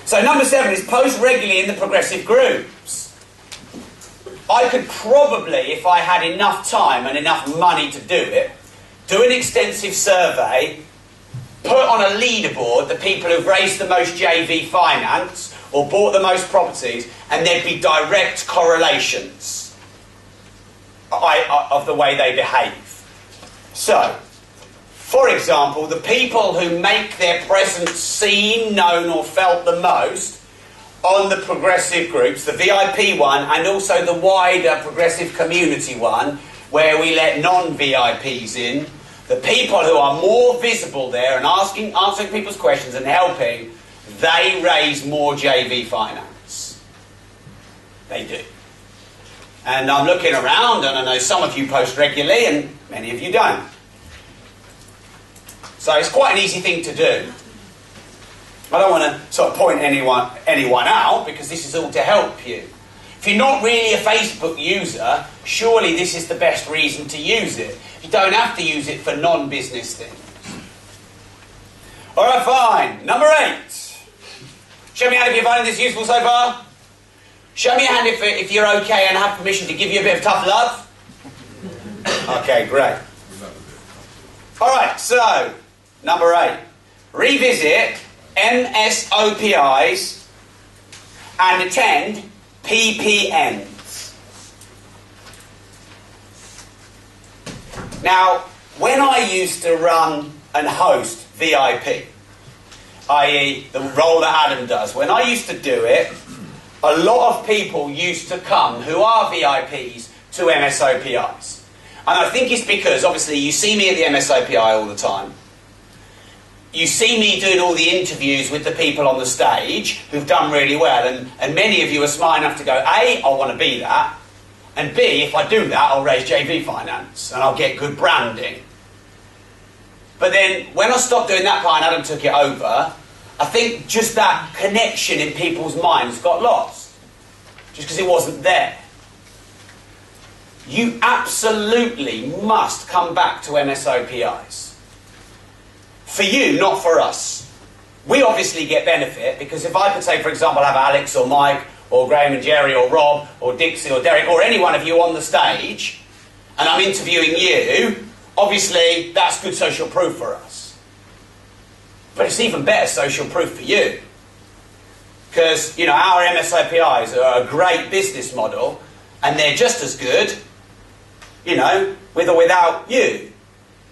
Speaker 1: So number 7 is post regularly in the progressive groups. I could probably, if I had enough time and enough money to do it, do an extensive survey, put on a leaderboard the people who've raised the most JV finance or bought the most properties, and there'd be direct correlations of the way they behave. So, for example, the people who make their presence seen, known or felt the most on the progressive groups, the VIP one and also the wider progressive community one, where we let non-VIPs in, the people who are more visible there and answering people's questions and helping, they raise more JV finance. They do. And I'm looking around and I know some of you post regularly and many of you don't. So it's quite an easy thing to do. I don't want to sort of point anyone out, because this is all to help you. If you're not really a Facebook user, surely this is the best reason to use it. You don't have to use it for non-business things. All right, fine. Number 8. Show me a hand if you're finding this useful so far. Show me a hand if you're okay and have permission to give you a bit of tough love. Okay, great. All right, so number 8. Revisit MSOPIs and attend PPNs. Now, when I used to run and host VIP, i.e. the role that Adam does, when I used to do it, a lot of people used to come who are VIPs to MSOPIs. And I think it's because, obviously, you see me at the MSOPI all the time. You see me doing all the interviews with the people on the stage who've done really well, and many of you are smart enough to go, A, I want to be that, and B, if I do that, I'll raise JV finance, and I'll get good branding. But then, when I stopped doing that part and Adam took it over, I think just that connection in people's minds got lost, just because it wasn't there. You absolutely must come back to MSOPIs. For you, not for us. We obviously get benefit, because if I could say, for example, have Alex or Mike or Graham and Jerry or Rob or Dixie or Derek or any one of you on the stage, and I'm interviewing you, obviously that's good social proof for us. But it's even better social proof for you. Because, you know, our MSOPIs are a great business model, and they're just as good, you know, with or without you,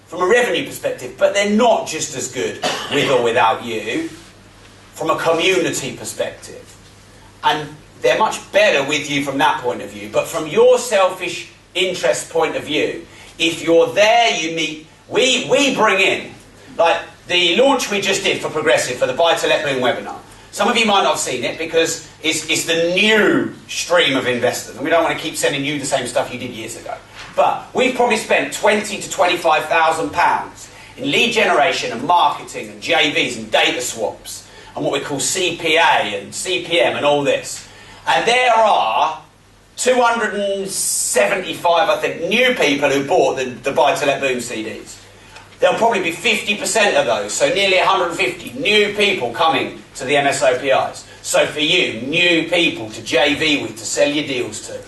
Speaker 1: from a revenue perspective. But they're not just as good with or without you, from a community perspective. And they're much better with you from that point of view. But from your selfish interest point of view, if you're there, you meet... We bring in, like, the launch we just did for Progressive, for the Buy to Let Boom webinar. Some of you might not have seen it, because it's the new stream of investors, and we don't want to keep sending you the same stuff you did years ago. But we've probably spent £20,000 to £25,000 in lead generation and marketing and JVs and data swaps and what we call CPA and CPM and all this. And there are 275, I think, new people who bought the Buy to Let Boom CDs. There'll probably be 50% of those, so nearly 150 new people coming to the MSOPIs. So for you, new people to JV with, to sell your deals to.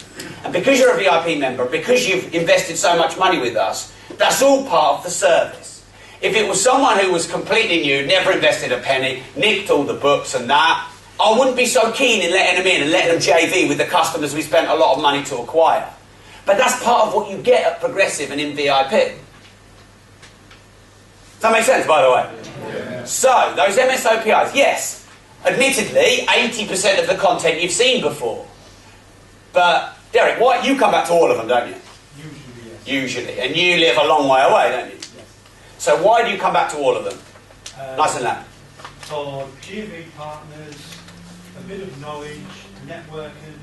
Speaker 1: And because you're a VIP member, because you've invested so much money with us, that's all part of the service. If it was someone who was completely new, never invested a penny, nicked all the books and that, I wouldn't be so keen in letting them in and letting them JV with the customers we spent a lot of money to acquire. But that's part of what you get at Progressive and in VIP. Does that make sense, by the way? Yeah. So, those MSOPIs, yes, admittedly, 80% of the content you've seen before. But, Derek, why you come back to all of them, don't you?
Speaker 10: Usually, yes.
Speaker 1: Usually. And you live a long way away, don't you?
Speaker 10: Yes.
Speaker 1: So why do you come back to all of them? Nice and loud.
Speaker 10: For GV partners, a bit of knowledge, networking,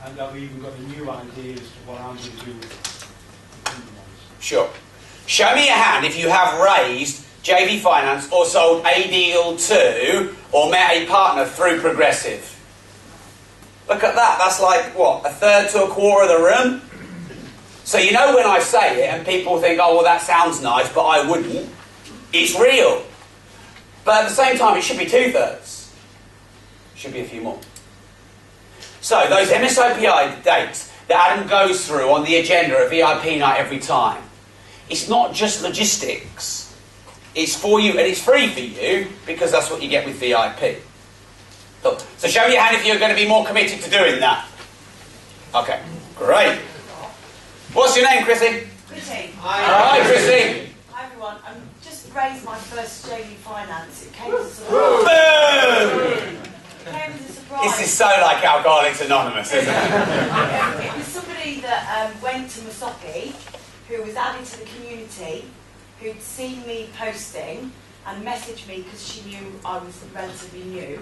Speaker 10: and I've even got a new idea as to what I'm going to do with the ones.
Speaker 1: Sure. Show me a hand if you have raised JV finance or sold a deal to or met a partner through Progressive. Look at that. That's like, what, a third to a quarter of the room? So you know when I say it and people think, oh, well, that sounds nice, but I wouldn't. It's real. But at the same time, it should be 2/3. Should be a few more. So those MSOPI dates that Adam goes through on the agenda at VIP night every time, it's not just logistics. It's for you, and it's free for you, because that's what you get with VIP. So show me your hand if you're going to be more committed to doing that. Okay, great. What's your name, Chrissy?
Speaker 11: Chrissy.
Speaker 1: Hi, Chrissy.
Speaker 11: Hi, everyone. I'm just raised my first JV finance. It came as a surprise.
Speaker 1: Boom!
Speaker 11: It came as a surprise.
Speaker 1: This is so like Alcoholics Anonymous, isn't it?
Speaker 11: It was somebody that went to Masoki, who was added to the community, who'd seen me posting and messaged me because she knew I was relatively new.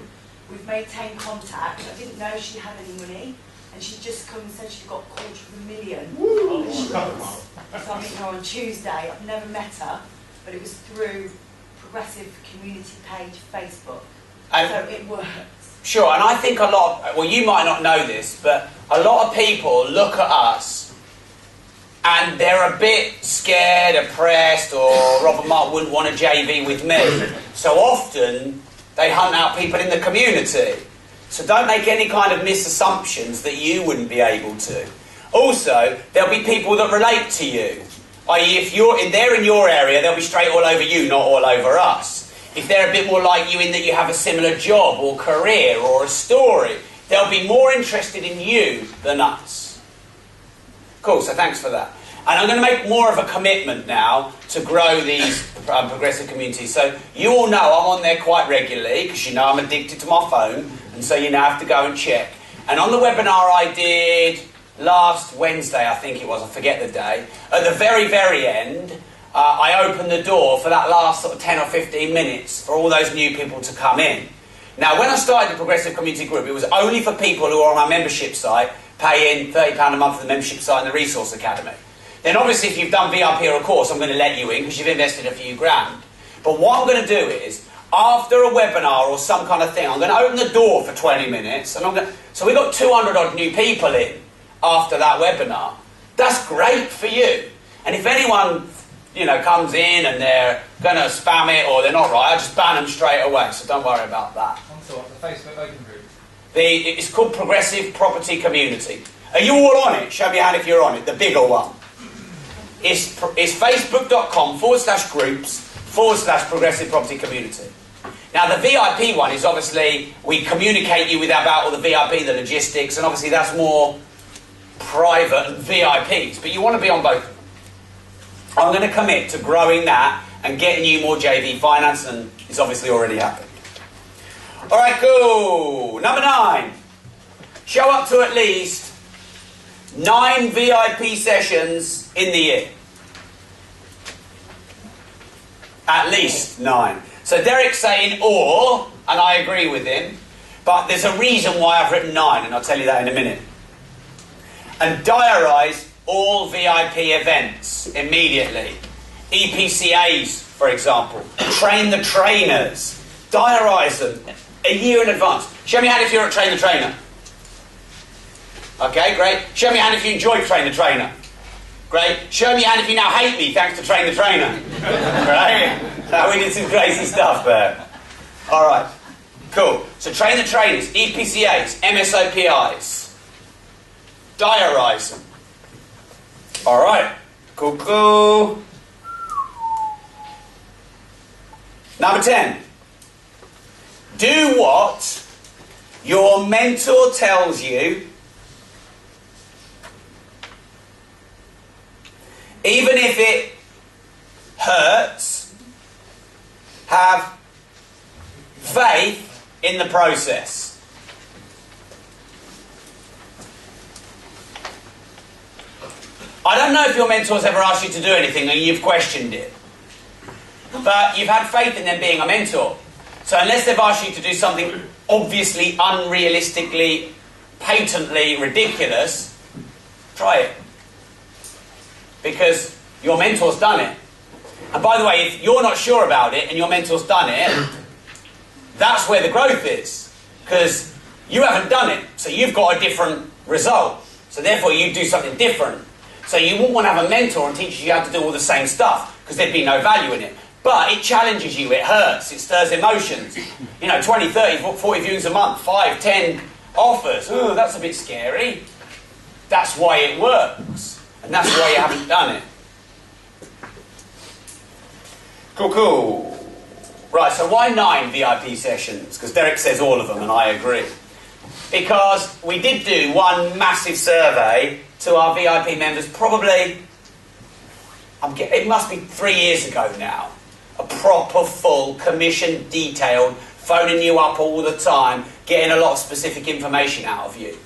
Speaker 11: We've maintained contact. I didn't know she had any money, and she'd just come and said she'd got $250,000. So I met her on Tuesday. I've never met her, but it was through Progressive Community page, Facebook.
Speaker 1: And
Speaker 11: so it works.
Speaker 1: Sure, and I think a lot of, well, you might not know this, but a lot of people look at us and they're a bit scared, oppressed, or Robert Mark wouldn't want a JV with me. So often, they hunt out people in the community. So don't make any kind of misassumptions that you wouldn't be able to. Also, there'll be people that relate to you. I.e., if they're in your area, they'll be straight all over you, not all over us. If they're a bit more like you in that you have a similar job or career or a story, they'll be more interested in you than us. Cool, so thanks for that. And I'm going to make more of a commitment now to grow these progressive communities. So you all know I'm on there quite regularly because you know I'm addicted to my phone, and so you now have to go and check. And on the webinar I did last Wednesday, I think it was, I forget the day, at the very, very end, I opened the door for that last sort of 10 or 15 minutes for all those new people to come in. Now, when I started the Progressive Community Group, it was only for people who are on our membership site, paying £30 a month for the membership site and the Resource Academy. Then obviously if you've done VIP or a course, I'm going to let you in because you've invested a few grand. But what I'm going to do is, after a webinar or some kind of thing, I'm going to open the door for 20 minutes. And so we got 200 odd new people in after that webinar. That's great for you. And if anyone, comes in and they're going to spam it or they're not right, I just ban them straight away. So don't worry about that.
Speaker 4: Also, the Facebook open group.
Speaker 1: It's called Progressive Property Community. Are you all on it? Show me your hand if you're on it. The bigger one. It's facebook.com/groups/progressive property community. Now the VIP one is obviously, we communicate you with about all the VIP, the logistics, and obviously that's more private and VIPs, but you want to be on both. I'm going to commit to growing that and getting you more JV finance, and it's obviously already happened. Alright, cool. Number 9. Show up to at least 9 VIP sessions in the year. At least 9. So Derek's saying or, and I agree with him, but there's a reason why I've written 9, and I'll tell you that in a minute. And diarise all VIP events immediately. EPCAs, for example. Train the trainers. Diarise them a year in advance. Show me your hand if you're a Train the Trainer. Okay, great. Show me your hand if you enjoy Train the Trainer. Great. Show me your hand if you now hate me thanks to Train the Trainer. Right? So we did some crazy stuff there. Alright. Cool. So train the trainers, EPCAs, MSOPIs. Diarise them. Alright. Cool, cool. Number 10. Do what your mentor tells you, even if it hurts. Have faith in the process. I don't know if your mentor's ever asked you to do anything and you've questioned it. But you've had faith in them being a mentor. So unless they've asked you to do something obviously, unrealistically, patently ridiculous, try it. Because your mentor's done it. And by the way, if you're not sure about it and your mentor's done it, that's where the growth is. Because You haven't done it, so you've got a different result. So therefore you do something different. So you wouldn't want to have a mentor and teach you how to do all the same stuff, because there'd be no value in it. But it challenges you, it hurts, it stirs emotions. 20, 30, 40 views a month, 5, 10 offers. Ooh, that's a bit scary. That's why it works. And that's why you haven't done it. Cool. Right, so why 9 VIP sessions? Because Derek says all of them, and I agree. Because we did do one massive survey to our VIP members, probably, it must be 3 years ago now. A proper, full, commission detailed, phoning you up all the time, getting a lot of specific information out of you.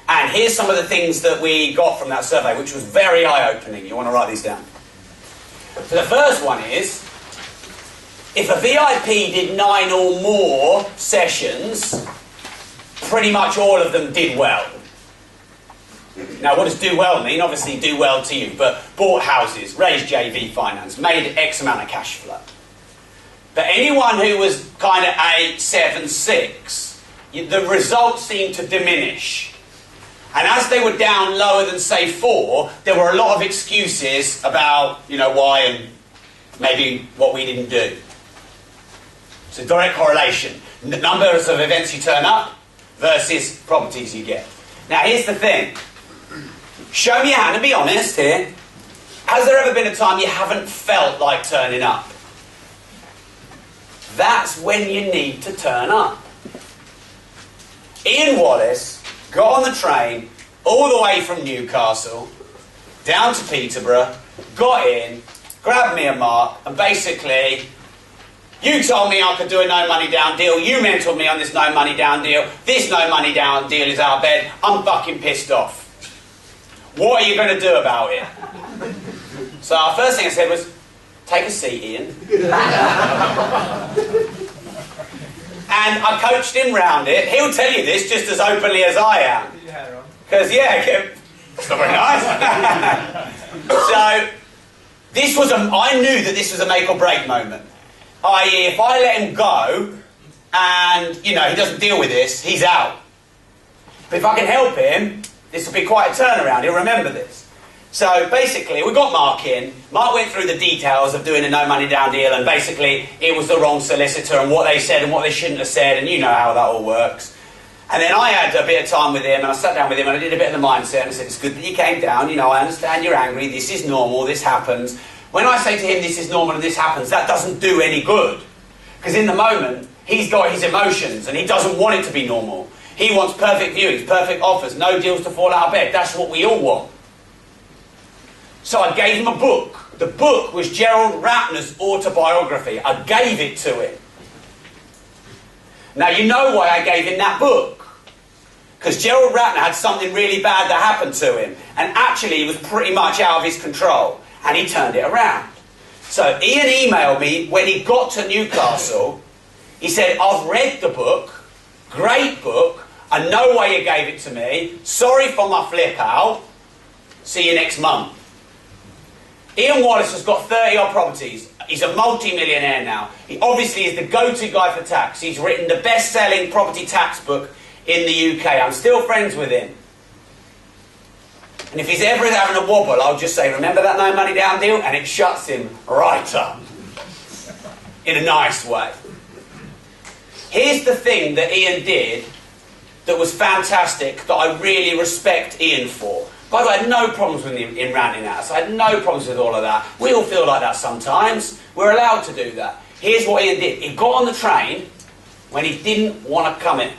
Speaker 1: And here's some of the things that we got from that survey, which was very eye-opening. You want to write these down. So the first one is, if a VIP did 9 or more sessions, pretty much all of them did well. Now, what does do well mean? Obviously, do well to you, but bought houses, raised JV finance, made X amount of cash flow. But anyone who was kind of 8, 7, 6, the results seemed to diminish. And as they were down lower than, say, 4, there were a lot of excuses about, why and maybe what we didn't do. So direct correlation. The numbers of events you turn up versus properties you get. Now, here's the thing. Show me your hand and be honest here. Has there ever been a time you haven't felt like turning up? That's when you need to turn up. Ian Wallace got on the train all the way from Newcastle down to Peterborough, got in, grabbed me a mark, and basically, you told me I could do a no money down deal, you mentored me on this no money down deal, this no money down deal is out of bed, I'm fucking pissed off. What are you going to do about it? So our first thing I said was, take a seat, Ian. And I coached him round it. He'll tell you this just as openly as I am. Because, it's not very nice. So, I knew that this was a make or break moment. I.e., if I let him go, and, he doesn't deal with this, he's out. But if I can help him, this will be quite a turnaround. He'll remember this. So basically, we got Mark in. Mark went through the details of doing a no money down deal, and basically it was the wrong solicitor and what they said and what they shouldn't have said, and you know how that all works. And then I had a bit of time with him, and I sat down with him, and I did a bit of the mindset, and I said, it's good that you came down, I understand you're angry, this is normal, this happens. When I say to him, this is normal and this happens, that doesn't do any good. Because in the moment, he's got his emotions, and he doesn't want it to be normal. He wants perfect viewings, perfect offers, no deals to fall out of bed. That's what we all want. So I gave him a book. The book was Gerald Ratner's autobiography. I gave it to him. Now, you know why I gave him that book. Because Gerald Ratner had something really bad that happened to him. And actually, he was pretty much out of his control. And he turned it around. So Ian emailed me when he got to Newcastle. He said, I've read the book. Great book. I know why you gave it to me. Sorry for my flip out. See you next month. Ian Wallace has got 30 odd properties. He's a multi-millionaire now. He obviously is the go-to guy for tax. He's written the best-selling property tax book in the UK. I'm still friends with him. And if he's ever having a wobble, I'll just say, remember that no money down deal? And it shuts him right up. In a nice way. Here's the thing that Ian did that was fantastic, that I really respect Ian for. By the way, I had no problems with him in ranting at us. I had no problems with all of that. We all feel like that sometimes. We're allowed to do that. Here's what Ian did. He got on the train when he didn't want to come in.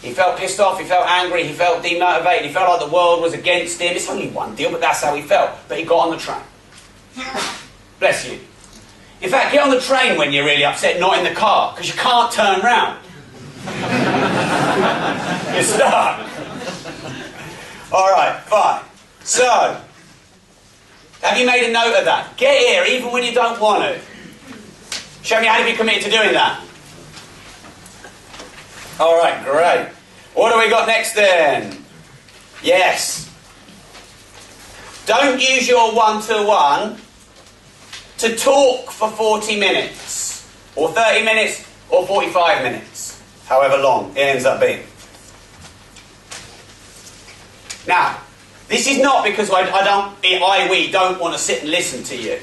Speaker 1: He felt pissed off, he felt angry, he felt demotivated, he felt like the world was against him. It's only one deal, but that's how he felt. But he got on the train. Bless you. In fact, get on the train when you're really upset, not in the car, because you can't turn round. You're stuck. Alright, fine. So, have you made a note of that? Get here, even when you don't want to. Show me how to be committed to doing that. Alright, great. What do we got next then? Yes. Don't use your one-to-one to talk for 40 minutes, or 30 minutes, or 45 minutes. however long it ends up being. Now, this is not because we don't want to sit and listen to you.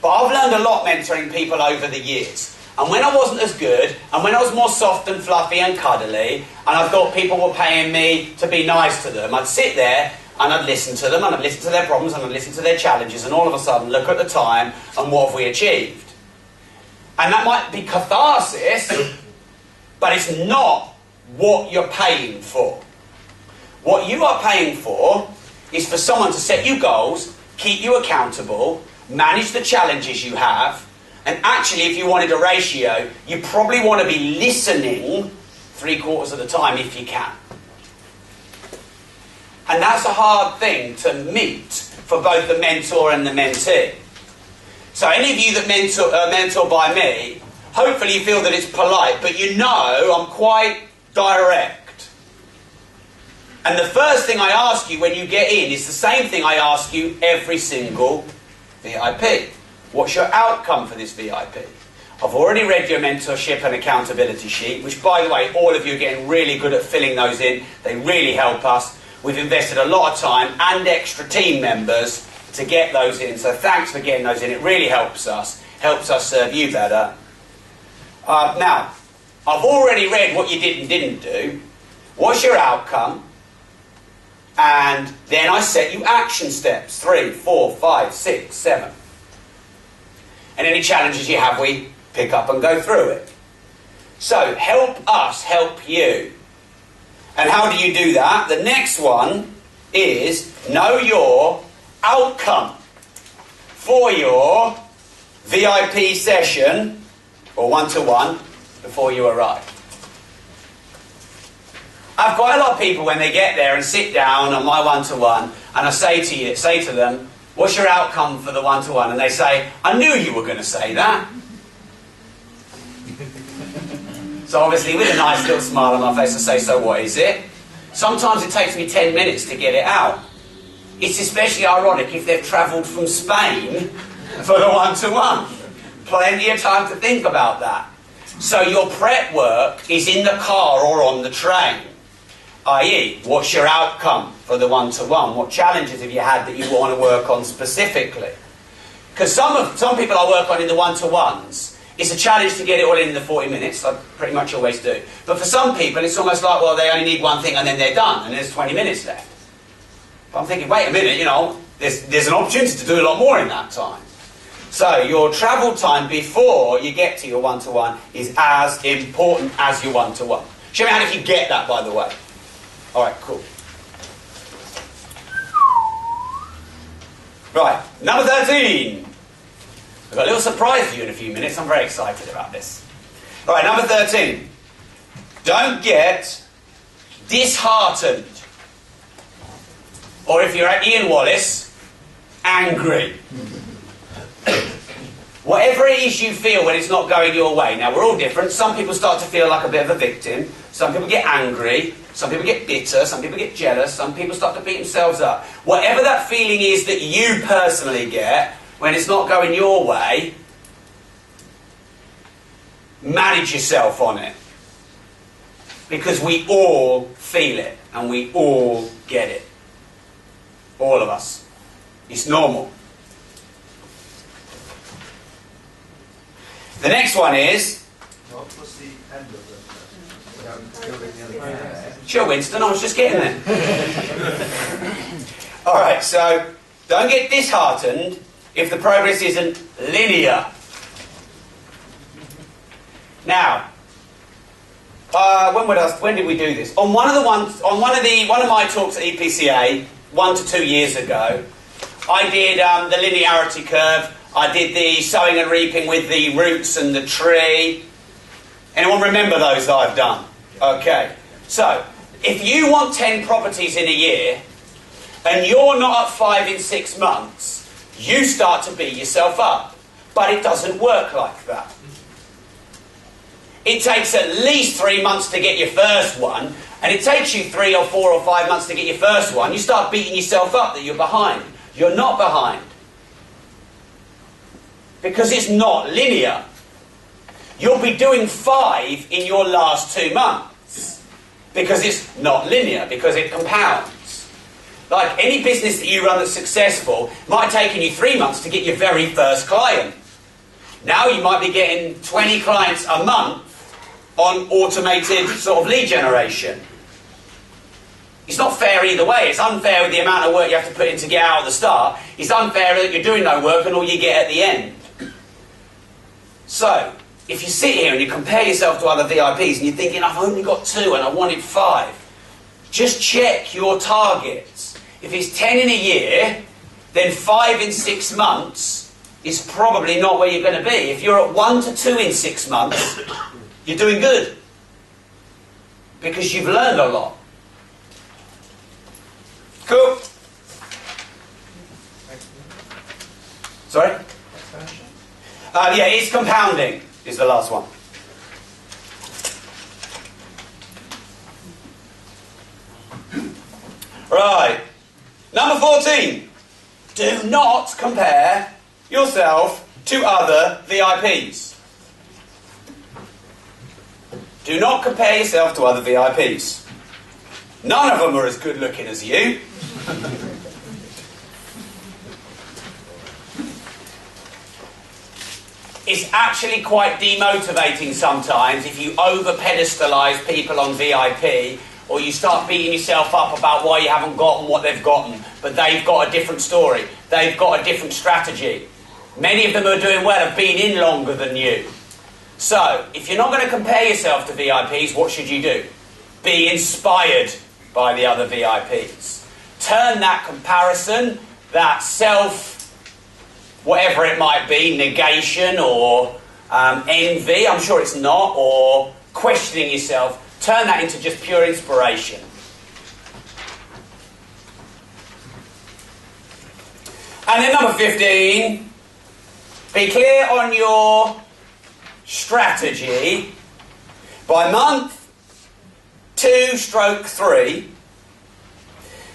Speaker 1: But I've learned a lot mentoring people over the years. And when I wasn't as good, and when I was more soft and fluffy and cuddly, and I thought people were paying me to be nice to them, I'd sit there and I'd listen to them, and I'd listen to their problems, and I'd listen to their challenges, and all of a sudden look at the time and what have we achieved. And that might be catharsis, but it's not what you're paying for. What you are paying for is for someone to set you goals, keep you accountable, manage the challenges you have, and actually, if you wanted a ratio, you probably want to be listening 3/4 of the time if you can. And that's a hard thing to meet for both the mentor and the mentee. So any of you that mentor by me, hopefully you feel that it's polite, but you know I'm quite direct. And the first thing I ask you when you get in is the same thing I ask you every single VIP. What's your outcome for this VIP? I've already read your mentorship and accountability sheet, which, by the way, all of you are getting really good at filling those in. They really help us. We've invested a lot of time and extra team members to get those in. So thanks for getting those in. It really helps us serve you better. Now, I've already read what you did and didn't do. What's your outcome? And then I set you action steps. 3, 4, 5, 6, 7. And any challenges you have, we pick up and go through it. So, help us help you. And how do you do that? The next one is know your outcome for your VIP session or one-to-one before you arrive. I've quite a lot of people when they get there and sit down on my one-to-one, and I say to them, what's your outcome for the one-to-one? And they say, I knew you were going to say that. So obviously with a nice little smile on my face I say, so what is it? Sometimes it takes me 10 minutes to get it out. It's especially ironic if they've travelled from Spain for the one-to-one. Plenty of time to think about that. So your prep work is in the car or on the train. I.e., what's your outcome for the one-to-one? What challenges have you had that you want to work on specifically? Because some people I work on in the one-to-ones, it's a challenge to get it all in the 40 minutes. I pretty much always do. But for some people, it's almost like, well, they only need one thing and then they're done, and there's 20 minutes left. But I'm thinking, wait a minute, you know, there's an opportunity to do a lot more in that time. So your travel time before you get to your one-to-one is as important as your one-to-one. Show me how if you get that, by the way. All right, cool. Right, number 13. I've got a little surprise for you in a few minutes. I'm very excited about this. All right, number 13. Don't get disheartened. Or if you're at Ian Wallace, angry. Whatever it is you feel when it's not going your way. Now, we're all different. Some people start to feel like a bit of a victim. Some people get angry. Some people get bitter. Some people get jealous. Some people start to beat themselves up. Whatever that feeling is that you personally get when it's not going your way, manage yourself on it. Because we all feel it and we all get it. All of us. It's normal. The next one is...
Speaker 6: What's the end of it?
Speaker 1: Sure, Winston, I was just getting there. Alright, so don't get disheartened if the progress isn't linear. Now, when did we do this? On one of my talks at EPCA 1 to 2 years ago, I did the linearity curve. I did the sowing and reaping with the roots and the tree. Anyone remember those that I've done? Okay. So, if you want 10 properties in a year, and you're not at 5 in 6 months, you start to beat yourself up. But it doesn't work like that. It takes at least 3 months to get your first one, and it takes you 3 or 4 or 5 months to get your first one. You start beating yourself up that you're behind. You're not behind. Because it's not linear. you'll be doing 5 in your last 2 months. Because it's not linear, because it compounds. Like any business that you run that's successful might have taken you 3 months to get your very first client. Now you might be getting 20 clients a month on automated sort of lead generation. It's not fair either way. It's unfair with the amount of work you have to put in to get out at the start. It's unfair that you're doing no work and all you get at the end. So, if you sit here and you compare yourself to other VIPs and you're thinking, I've only got 2 and I wanted 5, just check your targets. If it's 10 in a year, then 5 in 6 months is probably not where you're going to be. If you're at 1 to 2 in 6 months, you're doing good. Because you've learned a lot. Cool. Sorry? Yeah, it's compounding is the last one. Right. Number 14. Do not compare yourself to other VIPs. Do not compare yourself to other VIPs. None of them are as good looking as you. It's actually quite demotivating sometimes if you over-pedestalise people on VIP, or you start beating yourself up about why you haven't gotten what they've gotten, but they've got a different story, they've got a different strategy. Many of them who are doing well have been in longer than you. So, if you're not going to compare yourself to VIPs, what should you do? Be inspired by the other VIPs. Turn that comparison, that self, whatever it might be, negation or envy, I'm sure it's not, or questioning yourself, turn that into just pure inspiration. And then number 15, be clear on your strategy by month 2/3,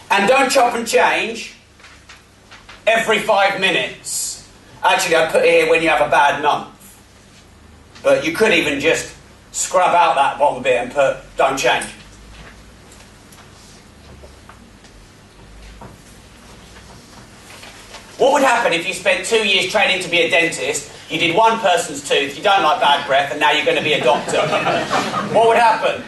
Speaker 1: and don't chop and change every 5 minutes. Actually, I put it here when you have a bad month. But you could even just scrub out that bottom bit and put don't change. What would happen if you spent 2 years training to be a dentist, you did one person's tooth, you don't like bad breath, and now you're going to be a doctor? What would happen?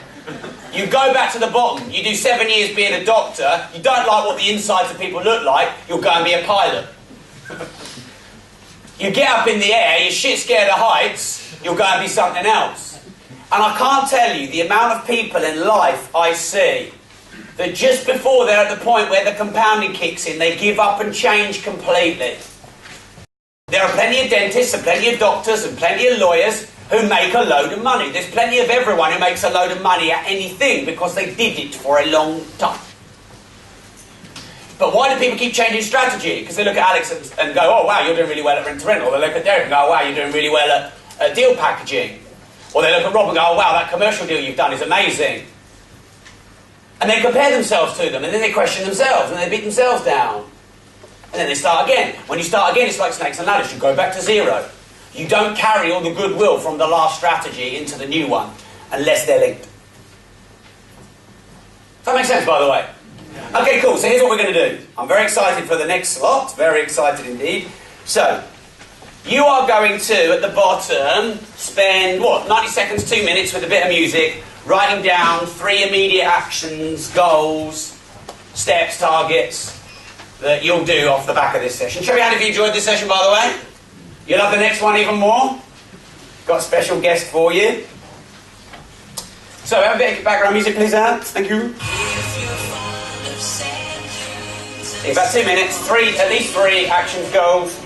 Speaker 1: You go back to the bottom, you do 7 years being a doctor, you don't like what the insides of people look like, you'll go and be a pilot. You get up in the air, you're shit scared of heights, you'll go and be something else. And I can't tell you the amount of people in life I see that just before they're at the point where the compounding kicks in, they give up and change completely. There are plenty of dentists and plenty of doctors and plenty of lawyers who make a load of money. There's plenty of everyone who makes a load of money at anything because they did it for a long time. But why do people keep changing strategy? Because they look at Alex and go, oh wow, you're doing really well at rent-to-rent. Or they look at Derek and go, oh wow, you're doing really well at deal packaging. Or they look at Rob and go, oh wow, that commercial deal you've done is amazing. And they compare themselves to them, and then they question themselves, and they beat themselves down. And then they start again. When you start again, it's like snakes and ladders. You go back to zero. You don't carry all the goodwill from the last strategy into the new one, unless they're linked. Does that make sense, by the way? Okay, cool. So here's what we're going to do. I'm very excited for the next slot. Very excited indeed. So, you are going to, at the bottom, spend, 90 seconds, 2 minutes with a bit of music, writing down 3 immediate actions, goals, steps, targets that you'll do off the back of this session. Show me hand if you enjoyed this session, by the way. You'll love the next one even more. Got a special guest for you. So, have a bit of background music, please, Anne. Thank you. About 2 minutes, at least 3 actions, goals,